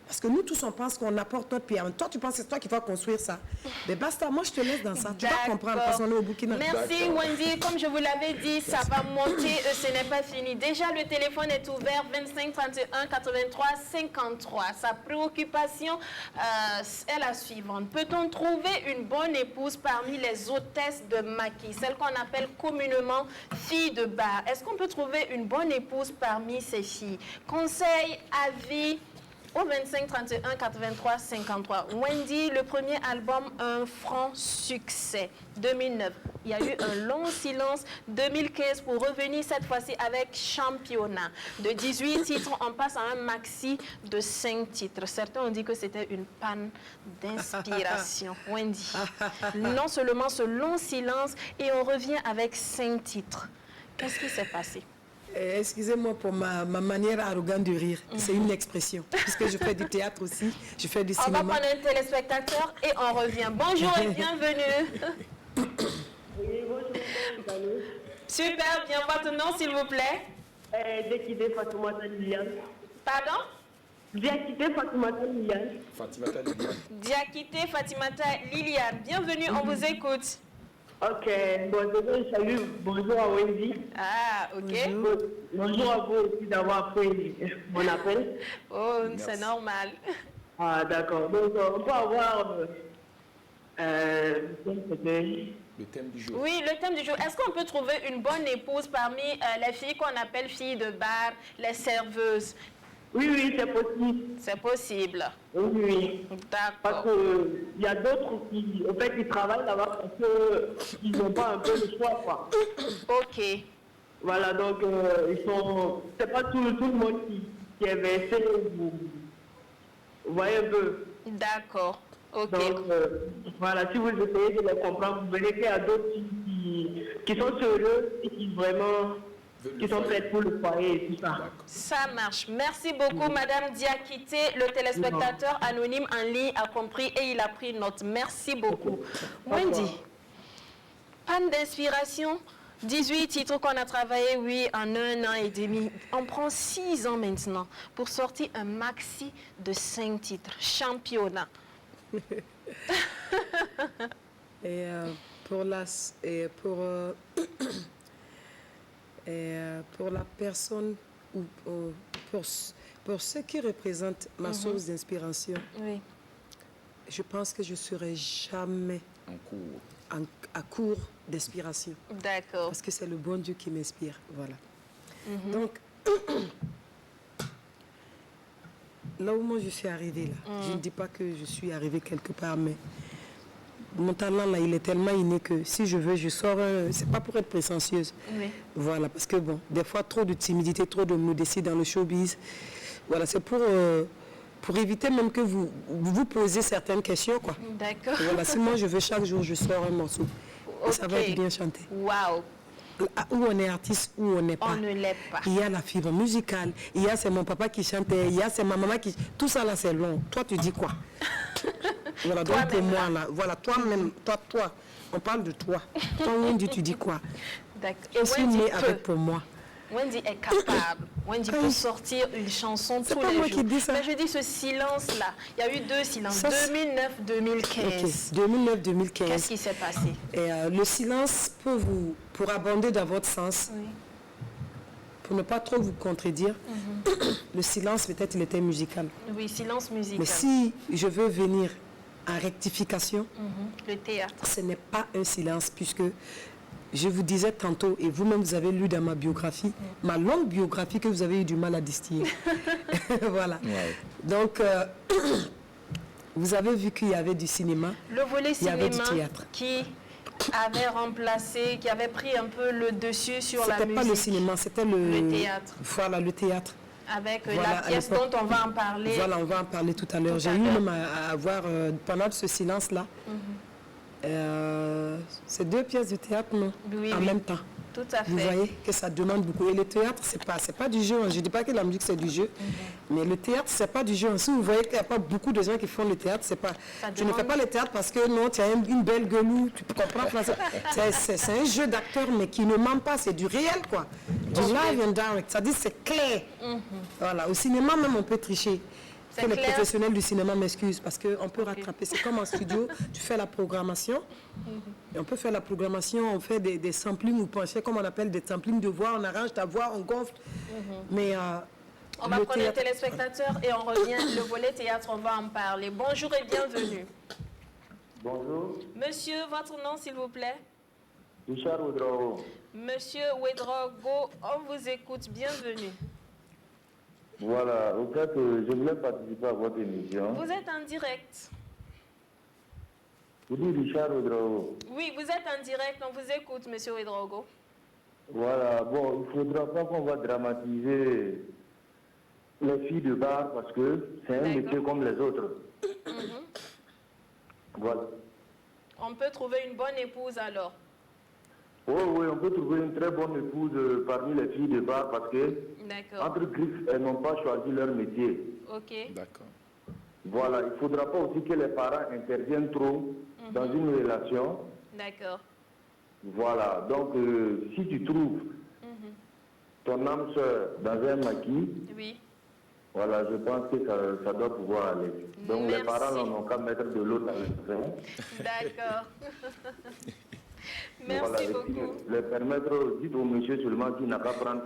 Parce que nous tous, on pense qu'on apporte notre pierre. Toi, tu penses que c'est toi qui vas construire ça. Mais basta, moi, je te laisse dans ça. Tu vas comprendre parce qu'on est au Burkina. Merci, Wendy. Comme je vous l'avais dit, ça va monter. Ce n'est pas fini. Déjà, le téléphone est ouvert 25 31 83 53. Sa préoccupation est la suivante. Peut-on trouver une bonne épouse parmi les hôtesses de maquis, celles qu'on appelle communément filles de bar? Est-ce qu'on peut trouver une bonne épouse parmi ces filles? Conseil, avis au 25 31 83 53. Wendy, le premier album, un franc succès. 2009. Il y a eu un long silence. 2015 pour revenir cette fois-ci avec Championnat. De 18 titres, on passe à un maxi de 5 titres. Certains ont dit que c'était une panne d'inspiration. Wendy. Non seulement ce long silence et on revient avec 5 titres. Qu'est-ce qui s'est passé? Excusez-moi pour ma manière arrogante de rire. C'est une expression. Puisque je fais du théâtre aussi, je fais du cinéma. On va prendre un téléspectateur et on revient. Bonjour et bienvenue. Oui, bonjour. Super, bien, votre nom s'il vous plaît? Diakité Fatoumata Liliane. Pardon? Diakité Fatoumata Liliane. Diakité Fatimata Liliane. Bienvenue, on vous écoute. Ok, bonjour à Wendy. Ah, ok. Bonjour à vous aussi d'avoir pris mon appel. Oh, c'est normal. Ah, d'accord. Donc, on peut avoir le thème du jour. Oui, le thème du jour. Est-ce qu'on peut trouver une bonne épouse parmi les filles qu'on appelle filles de bar, les serveuses? Oui, c'est possible. C'est possible. Oui. D'accord. Parce qu'il y a d'autres qui, en fait, ils travaillent là-bas parce qu'ils n'ont pas un peu le choix, quoi. Ok. Voilà, donc ils sont... C'est pas tout le monde qui est versé, vous voyez un peu. D'accord. Ok. Donc, voilà, si vous essayez de les comprendre, vous verrez qu'il y a d'autres qui sont heureux et qui vraiment... qui sont prêtes pour le foyer et tout ça. Ça marche. Merci beaucoup, Madame Diakité. Le téléspectateur anonyme en ligne a compris et il a pris note. Merci beaucoup. Wendy, panne d'inspiration, 18 titres qu'on a travaillé, oui, en 1 an et demi. On prend 6 ans maintenant pour sortir un maxi de 5 titres. Championnat. Et pour la personne ou pour ceux qui représentent ma source d'inspiration, oui. Je pense que je ne serai jamais à court d'inspiration. D'accord. Parce que c'est le bon Dieu qui m'inspire. Voilà. Donc, là où moi je suis arrivée, là, je ne dis pas que je suis arrivée quelque part, mais mon talent, là, il est tellement inné que si je veux, je sors c'est pas pour être prétentieuse. Oui. Voilà, parce que bon, des fois, trop de timidité, trop de modestie dans le showbiz. Voilà, c'est pour éviter même que vous posez certaines questions, quoi. D'accord. Voilà, si moi je veux chaque jour, je sors un morceau. Et ça va être bien chanté. Waouh. où on est artiste, où on n'est pas. On ne l'est pas. Il y a la fibre musicale, il y a c'est mon papa qui chantait, il y a c'est ma maman qui... Tout ça là, c'est long. Toi, tu dis quoi? Voilà, donc pour moi, là, voilà, toi-même, toi, on parle de toi. Toi, Wendy, tu dis quoi? D'accord. Je suis Wendy née peut. avec pour moi. Wendy est capable. Wendy peut sortir une chanson tous pas les moi jours. qui dis ça. Mais je dis ce silence-là. Il y a eu 2 silences. Ça, 2009-2015. Ok, 2009-2015. Qu'est-ce qui s'est passé? Et le silence peut vous, pour abonder dans votre sens, Oui. pour ne pas trop vous contredire, le silence peut-être il était musical. Oui, silence musical. Mais si je veux venir en rectification, Le théâtre. ce n'est pas un silence puisque je vous disais tantôt, et vous-même vous avez lu dans ma biographie, ma longue biographie que vous avez eu du mal à distiller. Voilà. Ouais. Donc, vous avez vu qu'il y avait du cinéma. Le volet Il y avait du cinéma théâtre. qui avait remplacé, qui avait pris un peu le dessus sur la C'était musique. pas le cinéma, c'était Le théâtre. Voilà, le théâtre. Avec Voilà, la à pièce dont l'époque. on va en parler. Voilà, on va en parler tout à l'heure. Tout J'ai à eu l'heure. même à avoir, pendant ce silence-là, c'est 2 pièces de théâtre, non? Oui, en oui. même temps. Tout à Vous fait. voyez que ça demande beaucoup. Et le théâtre, c'est pas du jeu. Hein. Je ne dis pas que la musique, c'est du jeu. Mais le théâtre, c'est pas du jeu. Si vous voyez qu'il n'y a pas beaucoup de gens qui font le théâtre, c'est pas... Tu ne fais pas le théâtre parce que non, tu as une belle gueule, tu comprends français. C'est un jeu d'acteur, mais qui ne ment pas. C'est du réel, quoi. Du live and direct. Ça dit, c'est clair. Voilà. Au cinéma, même, on peut tricher. C'est Que les clair. professionnels du cinéma m'excusent parce qu'on peut rattraper. C'est comme en studio, tu fais la programmation. Et on peut faire la programmation, on fait des samplings ou pencher, comme on appelle des samplings de voix, on arrange ta voix, on gonfle. Mais On va le prendre les théâtre- téléspectateurs et on revient. Le volet théâtre, on va en parler. Bonjour et bienvenue. Bonjour, Monsieur, votre nom, s'il vous plaît? Richard Oudrao. Monsieur Ouedraogo, on vous écoute. Bienvenue. Voilà, au fait, je voulais participer à votre émission. Vous êtes en direct. Vous dites Richard Oudrao. Oui, vous êtes en direct. On vous écoute, monsieur Ouedraogo. Voilà, bon, il ne faudra pas qu'on va dramatiser les filles de bar parce que c'est un D'accord. métier comme les autres. Voilà. On peut trouver une bonne épouse alors. Oui, oui, on peut trouver une très bonne épouse parmi les filles de bar parce que, D'accord. entre griffes, elles n'ont pas choisi leur métier. Ok. D'accord. Voilà, il ne faudra pas aussi que les parents interviennent trop dans une relation. D'accord. Voilà, donc si tu trouves ton âme sœur dans un maquis, Oui. voilà, je pense que ça doit pouvoir aller. Donc Merci. les parents n'ont qu'à mettre de l'eau dans le vin. D'accord. Voilà, Merci et puis beaucoup. les permettre, dites au monsieur seulement qu'il n'a qu'à prendre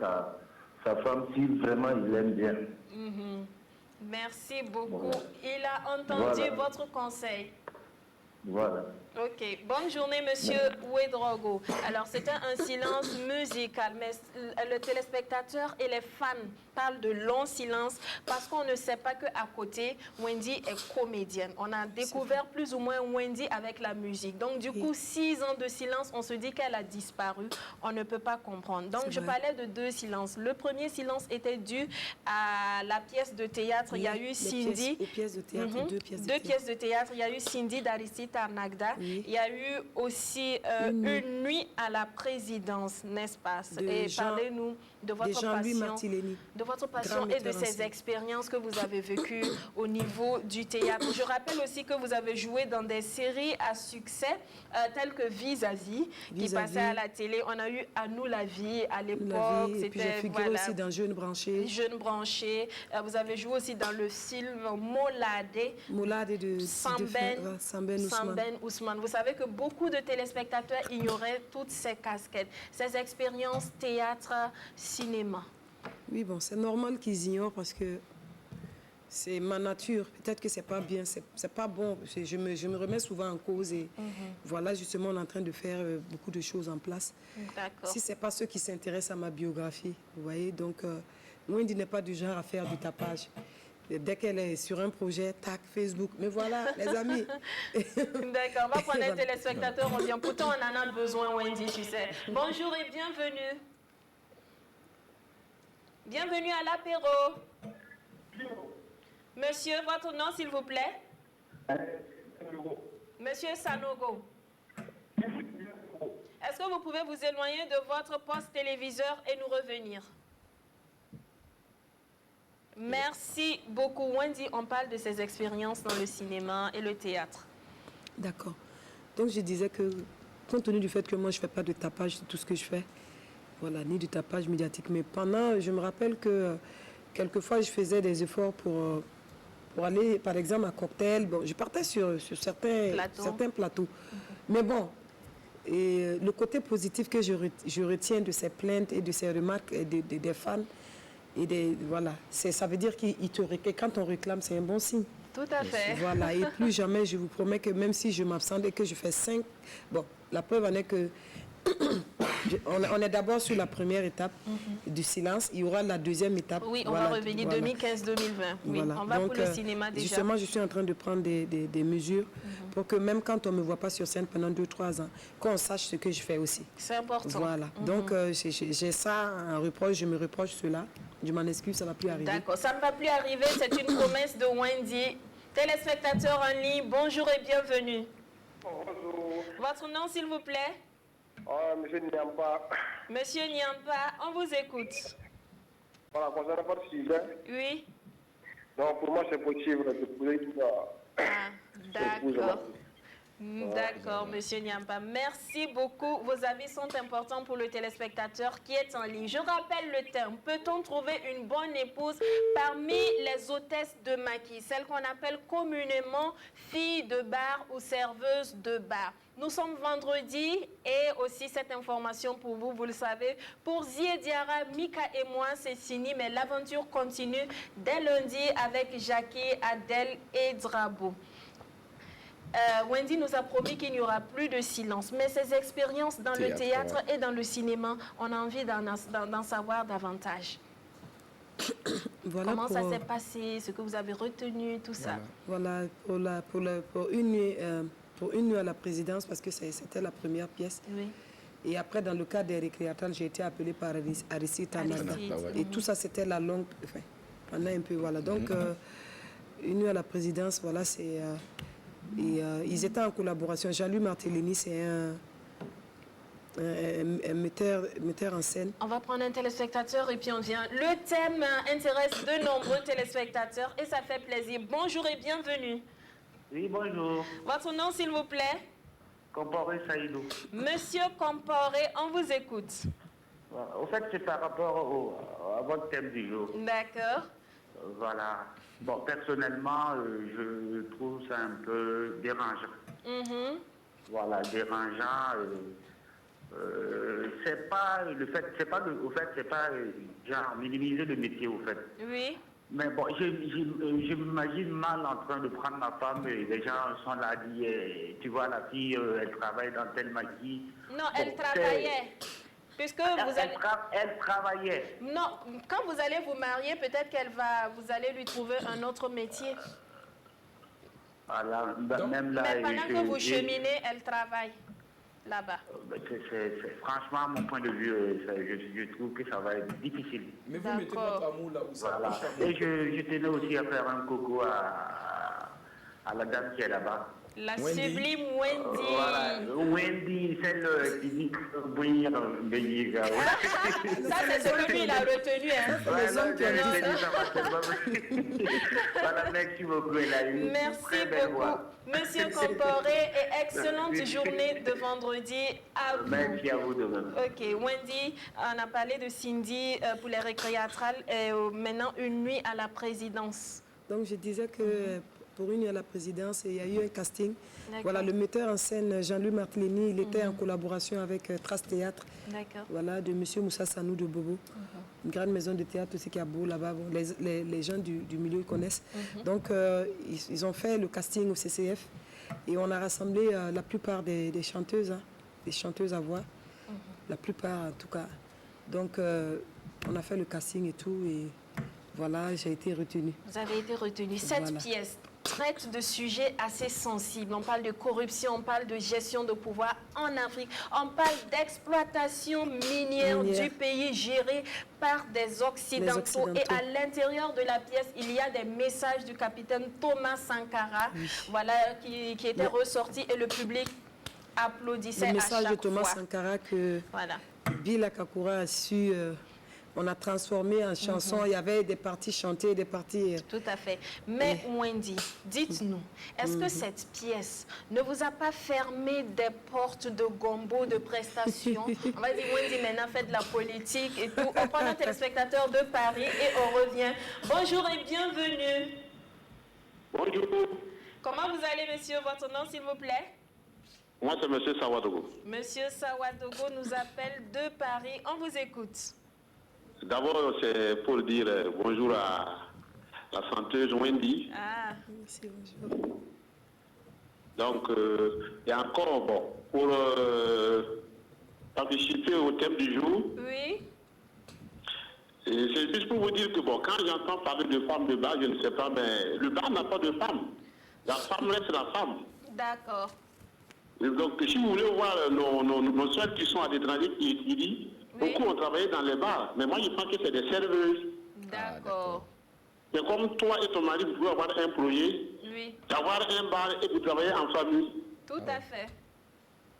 sa femme si vraiment il l'aime bien. Merci beaucoup. Voilà. Il a entendu Voilà. votre conseil. Voilà. Ok, bonne journée, monsieur Ouedraogo. Alors, c'était un silence musical, mais le téléspectateur et les fans parlent de long silence parce qu'on ne sait pas qu'à côté, Wendy est comédienne. On a découvert plus ou moins Wendy avec la musique. Donc, du coup, 6 ans de silence, on se dit qu'elle a disparu. On ne peut pas comprendre. Donc, C'est je vrai. parlais de 2 silences. Le premier silence était dû à la pièce de théâtre. Il y a eu Cindy. Aux pièces de théâtre, Mhm. 2 pièces de Deux théâtre. pièces de théâtre. Il y a eu Cindy d'Aristide Tarnagda. Oui. Il y a eu aussi une nuit à la présidence, n'est-ce pas? De Et Jean- parlez-nous de de votre Jean-Louis passion, Martileni. de votre passion Grand et de metteur en ces scène. expériences que vous avez vécues au niveau du théâtre. Je rappelle aussi que vous avez joué dans des séries à succès telles que Vis-à-vis, qui Vis-à-vis. passait à la télé. On a eu À nous la vie à La l'époque. vie, et puis j'ai C'était figuré aussi dans Jeunes branchés, Jeune branché. Vous avez joué aussi dans le film Molade. Moulade de Samben, Samben Ousmane. Samben Ousmane. Vous savez que beaucoup de téléspectateurs ignoraient toutes ces casquettes, ces expériences théâtre, cinéma. Oui, bon, c'est normal qu'ils ignorent parce que c'est ma nature. Peut-être que c'est pas bien, c'est pas bon. Je me remets souvent en cause et voilà, justement, on est en train de faire beaucoup de choses en place. D'accord. Si c'est pas ceux qui s'intéressent à ma biographie, vous voyez, donc Wendy n'est pas du genre à faire du tapage. Dès qu'elle est sur un projet, tac, Facebook. Mais voilà, les amis. D'accord, on va prendre un Voilà. téléspectateur, on vient. Pourtant, on en a besoin, Wendy, tu sais. Bonjour et bienvenue. Bienvenue à l'apéro. Monsieur, votre nom, s'il vous plaît? Monsieur Sanogo. est-ce que vous pouvez vous éloigner de votre poste téléviseur et nous revenir? Merci beaucoup. Wendy, on parle de ses expériences dans le cinéma et le théâtre. D'accord. Donc, je disais que, compte tenu du fait que moi, je ne fais pas de tapage de tout ce que je fais, voilà, ni du tapage médiatique, mais pendant, je me rappelle que quelquefois, je faisais des efforts pour aller, par exemple, à Cocktail. Bon, je partais sur certains plateaux. Mais bon, et le côté positif que je retiens de ces plaintes et de ces remarques des fans, voilà, ça veut dire que quand on réclame, c'est un bon signe. Tout à fait. Voilà, et plus jamais, je vous promets que même si je m'absente et que je fais 5... Bon, la preuve en est que on est d'abord sur la première étape du silence. Il y aura la deuxième étape. Oui, on va revenir 2015-2020. Oui, voilà. on va donc, pour le cinéma déjà. Justement, je suis en train de prendre des mesures pour que même quand on ne me voit pas sur scène pendant 2-3 ans, qu'on sache ce que je fais aussi. C'est important. Voilà. Donc, j'ai ça en reproche, je me reproche cela. Je m'en excuse, ça ne va plus arriver. D'accord, ça ne va plus arriver. C'est une promesse de Wendy. Téléspectateurs en ligne, bonjour et bienvenue. Bonjour. Votre nom, s'il vous plaît? Monsieur Niampa. Monsieur Niampa, on vous écoute. Voilà, concernant votre sujet. Oui. Donc, pour moi, c'est possible de poser tout ça. D'accord. D'accord, monsieur Niampa. Merci beaucoup. Vos avis sont importants pour le téléspectateur qui est en ligne. Je rappelle le terme. Peut-on trouver une bonne épouse parmi les hôtesses de maquis, celles qu'on appelle communément filles de bar ou serveuses de bar? Nous sommes vendredi et aussi cette information pour vous, vous le savez. Pour Zie Diarra, Mika et moi, c'est fini, mais l'aventure continue dès lundi avec Jackie, Adèle et Drabo. Wendy nous a promis qu'il n'y aura plus de silence, mais ces expériences dans le théâtre et dans le cinéma, on a envie d'en savoir davantage. Voilà. Comment ça s'est passé, ce que vous avez retenu, tout ça. Voilà, pour une nuit à la présidence, parce que c'était la première pièce. Oui. Et après, dans le cadre des récréateurs, j'ai été appelée par Aristide Tananda. Et tout ça, c'était la longue... Enfin, pendant un peu, voilà. Donc, une nuit à la présidence, voilà, c'est... ils étaient en collaboration. Jean-Louis Martellini, c'est un metteur en scène. On va prendre un téléspectateur et puis on vient. Le thème intéresse de nombreux téléspectateurs et ça fait plaisir. Bonjour et bienvenue. Oui, bonjour. Votre nom, s'il vous plaît? Comporé Saïdou. Monsieur Comporé, on vous écoute. Au fait, c'est par rapport à votre thème du jour. D'accord. Voilà. Bon, personnellement, je trouve ça un peu dérangeant. Voilà, dérangeant. C'est pas le fait, c'est pas genre minimiser le métier au fait. Oui. Mais bon, je m'imagine mal en train de prendre ma femme et les gens sont là, disent, tu vois, la fille, elle travaille dans tel maquis. Non, elle travaillait. Puisque elle travaillait. Non, quand vous allez vous marier, peut-être vous allez lui trouver un autre métier. Voilà, donc, même là. Mais pendant que vous cheminez, elle travaille là-bas. Franchement, mon point de vue, je trouve que ça va être difficile. Mais vous mettez votre amour là où ça voilà. Et je tenais aussi à faire un coucou à la dame qui est là-bas. La sublime Wendy. Voilà, Wendy, celle qui dit bouillir de Ça, c'est ce que lui, il a retenu. Hein. Voilà, merci beaucoup. Merci beaucoup. Monsieur Comporé, et excellente journée de vendredi à vous. Merci à vous de même. Ok, Wendy, on a parlé de Cindy pour les récréatrales et maintenant une nuit à la présidence. Donc je disais que pour une nuit à la présidence, il y a eu un casting. Voilà, le metteur en scène Jean-Louis Martellini, il était en collaboration avec Trace Théâtre. Voilà, de M. Moussa Sanou de Bobo. Une grande maison de théâtre aussi qui a beau là-bas. Bon, les gens du milieu connaissent. Donc, ils ont fait le casting au CCF et on a rassemblé la plupart des chanteuses, hein, des chanteuses à voix. La plupart, en tout cas. Donc, on a fait le casting et tout et voilà, j'ai été retenue. Vous avez été retenue. Cette pièce traite de sujets assez sensibles. On parle de corruption, on parle de gestion de pouvoir en Afrique, on parle d'exploitation minière du pays gérée par des Occidentaux. Et à l'intérieur de la pièce, il y a des messages du capitaine Thomas Sankara, voilà, qui étaient ressortis et le public applaudissait Le à message de chaque Thomas fois. Sankara que Voilà. Bill Kakura a su, on a transformé en chanson. Il y avait des parties chantées, des parties... Tout à fait. Mais Wendy, dites-nous, est-ce que cette pièce ne vous a pas fermé des portes de gombo, de prestations? On va dire, Wendy, maintenant, fait de la politique et tout. On prend nos téléspectateurs de Paris et on revient. Bonjour et bienvenue. Bonjour. Comment vous allez, monsieur? Votre nom, s'il vous plaît? Moi, c'est M. Sawadogo. Monsieur Sawadogo nous appelle de Paris. On vous écoute. D'abord, c'est pour dire bonjour à la chanteuse Wendy. Ah, Donc, et encore, bon, pour participer au thème du jour, oui. c'est juste pour vous dire que, bon, quand j'entends parler de femmes de bar, je ne sais pas, mais le bar n'a pas de femme. La femme reste la femme. D'accord. Donc, si vous voulez voir nos soeurs qui sont à l'étranger, qui étudient, Oui. beaucoup ont travaillé dans les bars. Mais moi, je pense que c'est des serveuses. D'accord. C'est comme toi et ton mari, vous pouvez avoir un projet, Oui, d'avoir un bar et vous travailler en famille. tout à fait.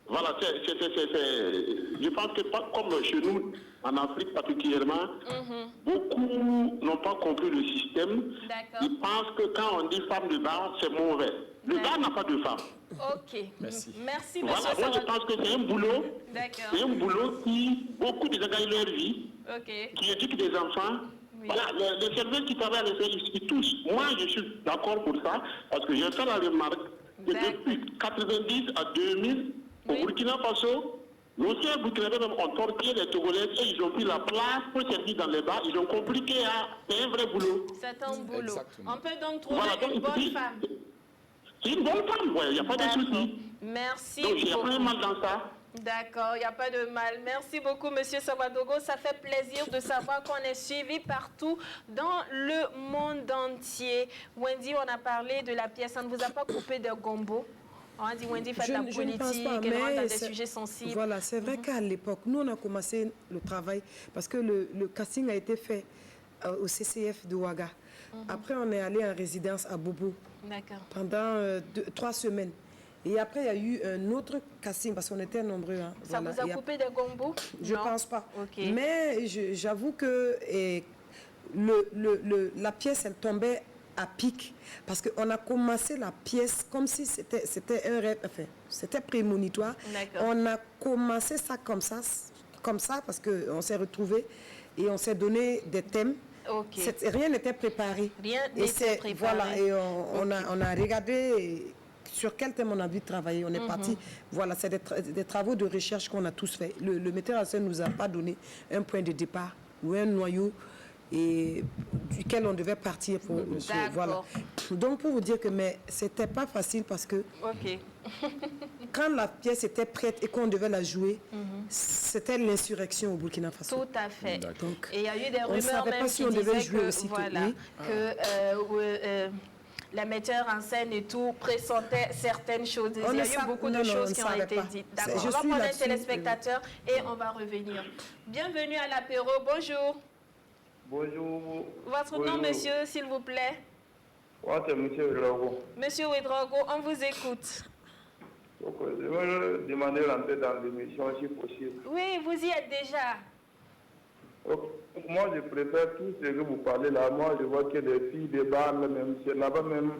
Voilà, je pense que pas comme chez nous, en Afrique particulièrement, beaucoup n'ont pas compris le système. D'accord. Ils pensent que quand on dit femme de bar, c'est mauvais. Le bar n'a pas de femme. Ok. Merci. Merci, Voilà, monsieur moi je Sawadogo. pense que c'est un boulot. D'accord. C'est un boulot qui, beaucoup de gens gagnent leur vie, Ok. qui éduquent des enfants. Oui. Voilà, les serveurs qui travaillent à l'extérieur, ils touchent. Moi, je suis d'accord pour ça, parce que j'ai fait la remarque que D'accord. depuis 90 à 2000, au Oui. Burkina Faso, nos chers burkinabés même ont torpillé les Togolais et ils ont pris la place pour servir dans les bars. Ils ont compris que c'est un vrai boulot. C'est un boulot. Exactement. On peut donc trouver Voilà, donc une bonne puis, femme. c'est une bonne femme, il n'y a pas de D'accord. souci. Merci Donc, il n'y a pas beaucoup. de mal dans ça. D'accord, il n'y a pas de mal. Merci beaucoup, monsieur Sawadogo. Ça fait plaisir de savoir qu'on est suivi partout dans le monde entier. Wendy, on a parlé de la pièce. Ça ne vous a pas coupé de gombo? On a dit Wendy fait de la ne pense politique, pas, elle rentre dans mais des c'est- sujets sensibles. Voilà, c'est vrai qu'à l'époque, nous, on a commencé le travail parce que le casting a été fait au CCF de Ouaga. Après, on est allé en résidence à Bobo D'accord. pendant 3 semaines. Et après, il y a eu un autre casting parce qu'on était nombreux. Hein, Ça voilà. vous a Et coupé des gombos? Je Non? pense pas. Ok. Mais j'avoue que la pièce, elle tombait à pic. Parce qu'on a commencé la pièce comme si c'était un rêve. Enfin, c'était prémonitoire. D'accord. On a commencé ça comme ça parce qu'on s'est retrouvés et on s'est donné des thèmes. Ok. Rien n'était préparé. Rien Et n'était préparé. Voilà, et on a regardé sur quel thème on a envie de travailler. On est parti. Voilà, c'est des travaux de recherche qu'on a tous fait. Le metteur en scène ne nous a pas donné un point de départ ou un noyau et duquel on devait partir pour D'accord. voilà. Donc pour vous dire que mais c'était pas facile parce que Ok. quand la pièce était prête et qu'on devait la jouer, c'était l'insurrection au Burkina Faso. Tout à fait. Donc, Et il y a eu des on ne rumeurs savait même pas si qui on devait disaient jouer que, aussitôt, voilà, oui. que la metteur en scène et tout pressentait certaines choses. Il y a eu beaucoup de choses qui ont été dites. D'accord, Je on va suis prendre un là-dessus. téléspectateur et on va revenir. Bienvenue à l'apéro, bonjour. Bonjour. Votre nom, monsieur, s'il vous plaît? Moi, c'est M. Drago. Monsieur Ouedraogo, on vous écoute. Donc, je vais demander l'entrée dans l'émission si possible. Oui, vous y êtes déjà. Donc, moi, je préfère tout ce que vous parlez là. Moi, je vois que les filles de bar, même, c'est là-bas même,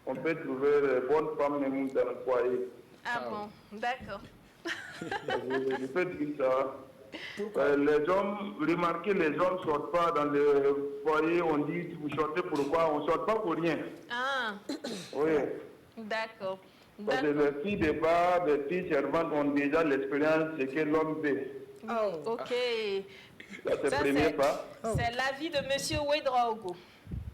on peut trouver les bonnes femmes même dans le foyer. Ah bon, d'accord. Je peux dire ça. Les hommes, remarquez, les hommes ne sortent pas dans le foyer, on dit, vous sortez pourquoi? On ne sort pas pour rien. Ah, Oui. d'accord. Parce que D'accord. les filles de bar, les filles servantes ont déjà l'expérience de ce que l'homme fait. Ok. Ça, c'est Ça, le premier c'est- pas. C'est l'avis de monsieur Ouedraogo.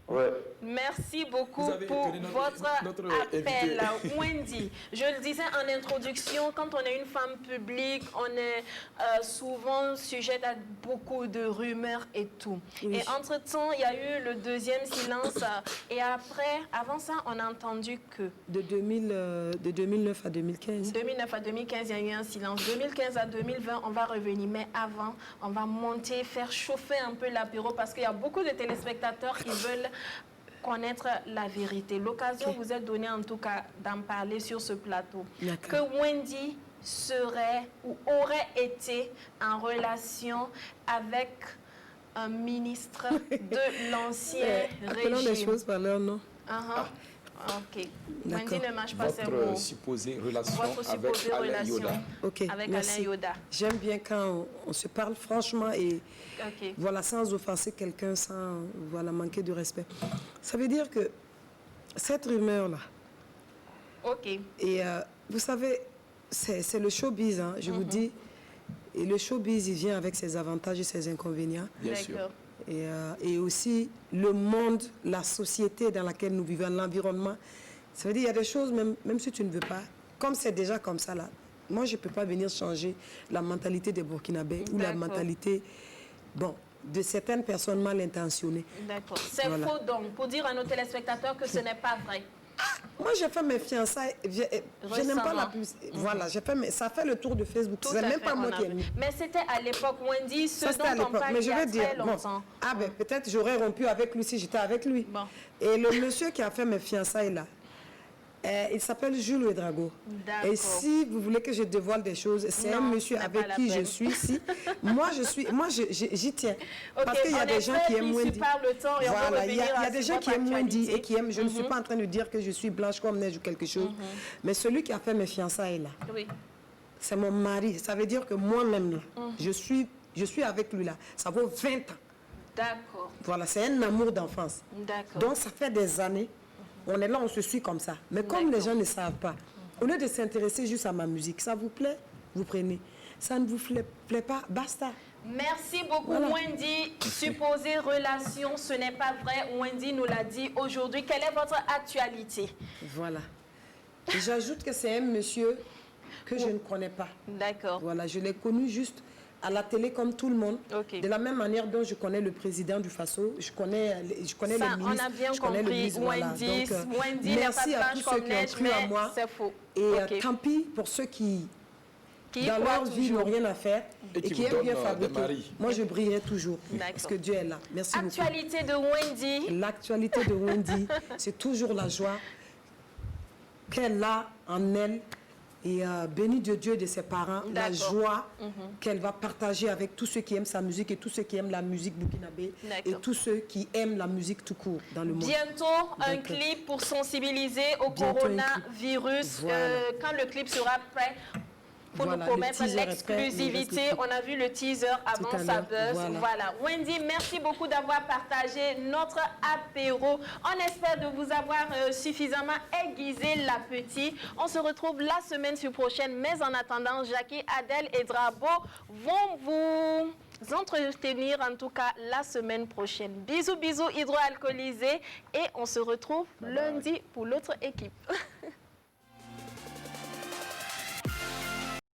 Ouais. Merci beaucoup Vous avez pour donné votre notre appel, invité. Wendy. Je le disais en introduction, quand on est une femme publique, on est souvent sujette à beaucoup de rumeurs et tout. Oui. Et entre-temps, il y a eu le deuxième silence. Et après, avant ça, on a entendu que De 2009 à 2015. 2009 à 2015, il y a eu un silence. 2015 à 2020, on va revenir. Mais avant, on va monter, faire chauffer un peu l'apéro parce qu'il y a beaucoup de téléspectateurs qui veulent connaître la vérité. L'occasion vous est donnée en tout cas d'en parler sur ce plateau. D'accord. Que Wendy serait ou aurait été en relation avec un ministre de l'ancien régime? Appelons les choses par leur nom. Ok. Wendy ne mange pas ses mots. Votre supposée relation Votre avec supposée Alain relation Yoda. Ok, avec merci. Alain Yoda. J'aime bien quand on se parle franchement et Ok. voilà, sans offenser quelqu'un, sans voilà, manquer de respect. Ça veut dire que cette rumeur-là, Ok. et vous savez, c'est le showbiz, hein, je vous dis, et le showbiz, il vient avec ses avantages et ses inconvénients. Bien sûr. D'accord. Et aussi le monde, la société dans laquelle nous vivons, l'environnement. Ça veut dire qu'il y a des choses, même si tu ne veux pas, comme c'est déjà comme ça là, moi je ne peux pas venir changer la mentalité des Burkinabés ou la D'accord. mentalité, bon, de certaines personnes mal intentionnées. D'accord. C'est Voilà. faux donc, pour dire à nos téléspectateurs que ce n'est pas vrai. Moi j'ai fait mes fiançailles, je n'aime pas la pub. Voilà, ça fait le tour de Facebook. Tout C'est à même fait, pas moi on a qui ai vu. mis. Mais c'était à l'époque, Wendy, ce Ça, c'était à dont on l'époque. parle Mais il je y a vais dire, très bon, longtemps. peut-être j'aurais rompu avec lui si j'étais avec lui. Bon. Et le monsieur qui a fait mes fiançailles là, il s'appelle Jules Ouedraogo. D'accord. Et si vous voulez que je dévoile des choses, c'est un Non, monsieur ce n'est avec pas la qui je peine. suis ici. moi, j'y tiens. Ok, Parce qu'il y a en des gens effet, qui aiment plus tu Wendy. parles le temps et on va Voilà, il y revenir a à des sur gens qui votre aiment Wendy actualité. et qui aiment. Je ne suis pas en train de dire que je suis blanche comme neige ou quelque chose. Mais celui qui a fait mes fiançailles là, Oui. c'est mon mari. Ça veut dire que moi-même, là, je suis avec lui là. Ça vaut 20 ans. D'accord. Voilà, c'est un amour d'enfance. D'accord. Donc ça fait des années, on est là, on se suit comme ça. Mais comme les gens ne savent pas, au lieu de s'intéresser juste à ma musique, ça vous plaît, vous prenez. Ça ne vous plaît pas, basta. Merci beaucoup Voilà. Wendy. Supposée relation, ce n'est pas vrai. Wendy nous l'a dit aujourd'hui. Quelle est votre actualité? Voilà. Et j'ajoute que c'est un monsieur que je ne connais pas. D'accord. Voilà, je l'ai connu juste à la télé comme tout le monde. Ok. De la même manière dont je connais le président du Faso, je connais Ça, les ministres. on a bien je connais le compris. ministre, voilà. Wendy, Donc, Wendy n'est pas merci à tous blanche ceux comme qui ont neige, cru à mais moi. c'est faux. Et Ok. tant pis pour ceux qui Qui dans croient leur vie toujours. n'ont rien à faire Et et qui qui vous aiment bien donnent, des fabriquer. maris. Moi, je brillerai toujours D'accord. parce que Dieu est là. Merci beaucoup. Actualité de Wendy. L'actualité de Wendy, c'est toujours la joie qu'elle a en elle. Et bénie de Dieu et de ses parents, la D'accord. joie qu'elle va partager avec tous ceux qui aiment sa musique et tous ceux qui aiment la musique burkinabé et D'accord. tous ceux qui aiment la musique tout court dans le monde. Bientôt, un Donc, clip pour sensibiliser au bientôt un clip. coronavirus. Voilà. Quand le clip sera prêt, pour Voilà, nous le promettre teaser est prêt, l'exclusivité. il reste le On a vu le teaser avant à sa l'heure, buzz. Voilà. Wendy, merci beaucoup d'avoir partagé notre apéro. On espère de vous avoir suffisamment aiguisé l'appétit. On se retrouve la semaine prochaine. Mais en attendant, Jackie, Adèle et Drabo vont vous entretenir en tout cas la semaine prochaine. Bisous, bisous hydroalcoolisés. Et on se retrouve lundi pour l'autre équipe.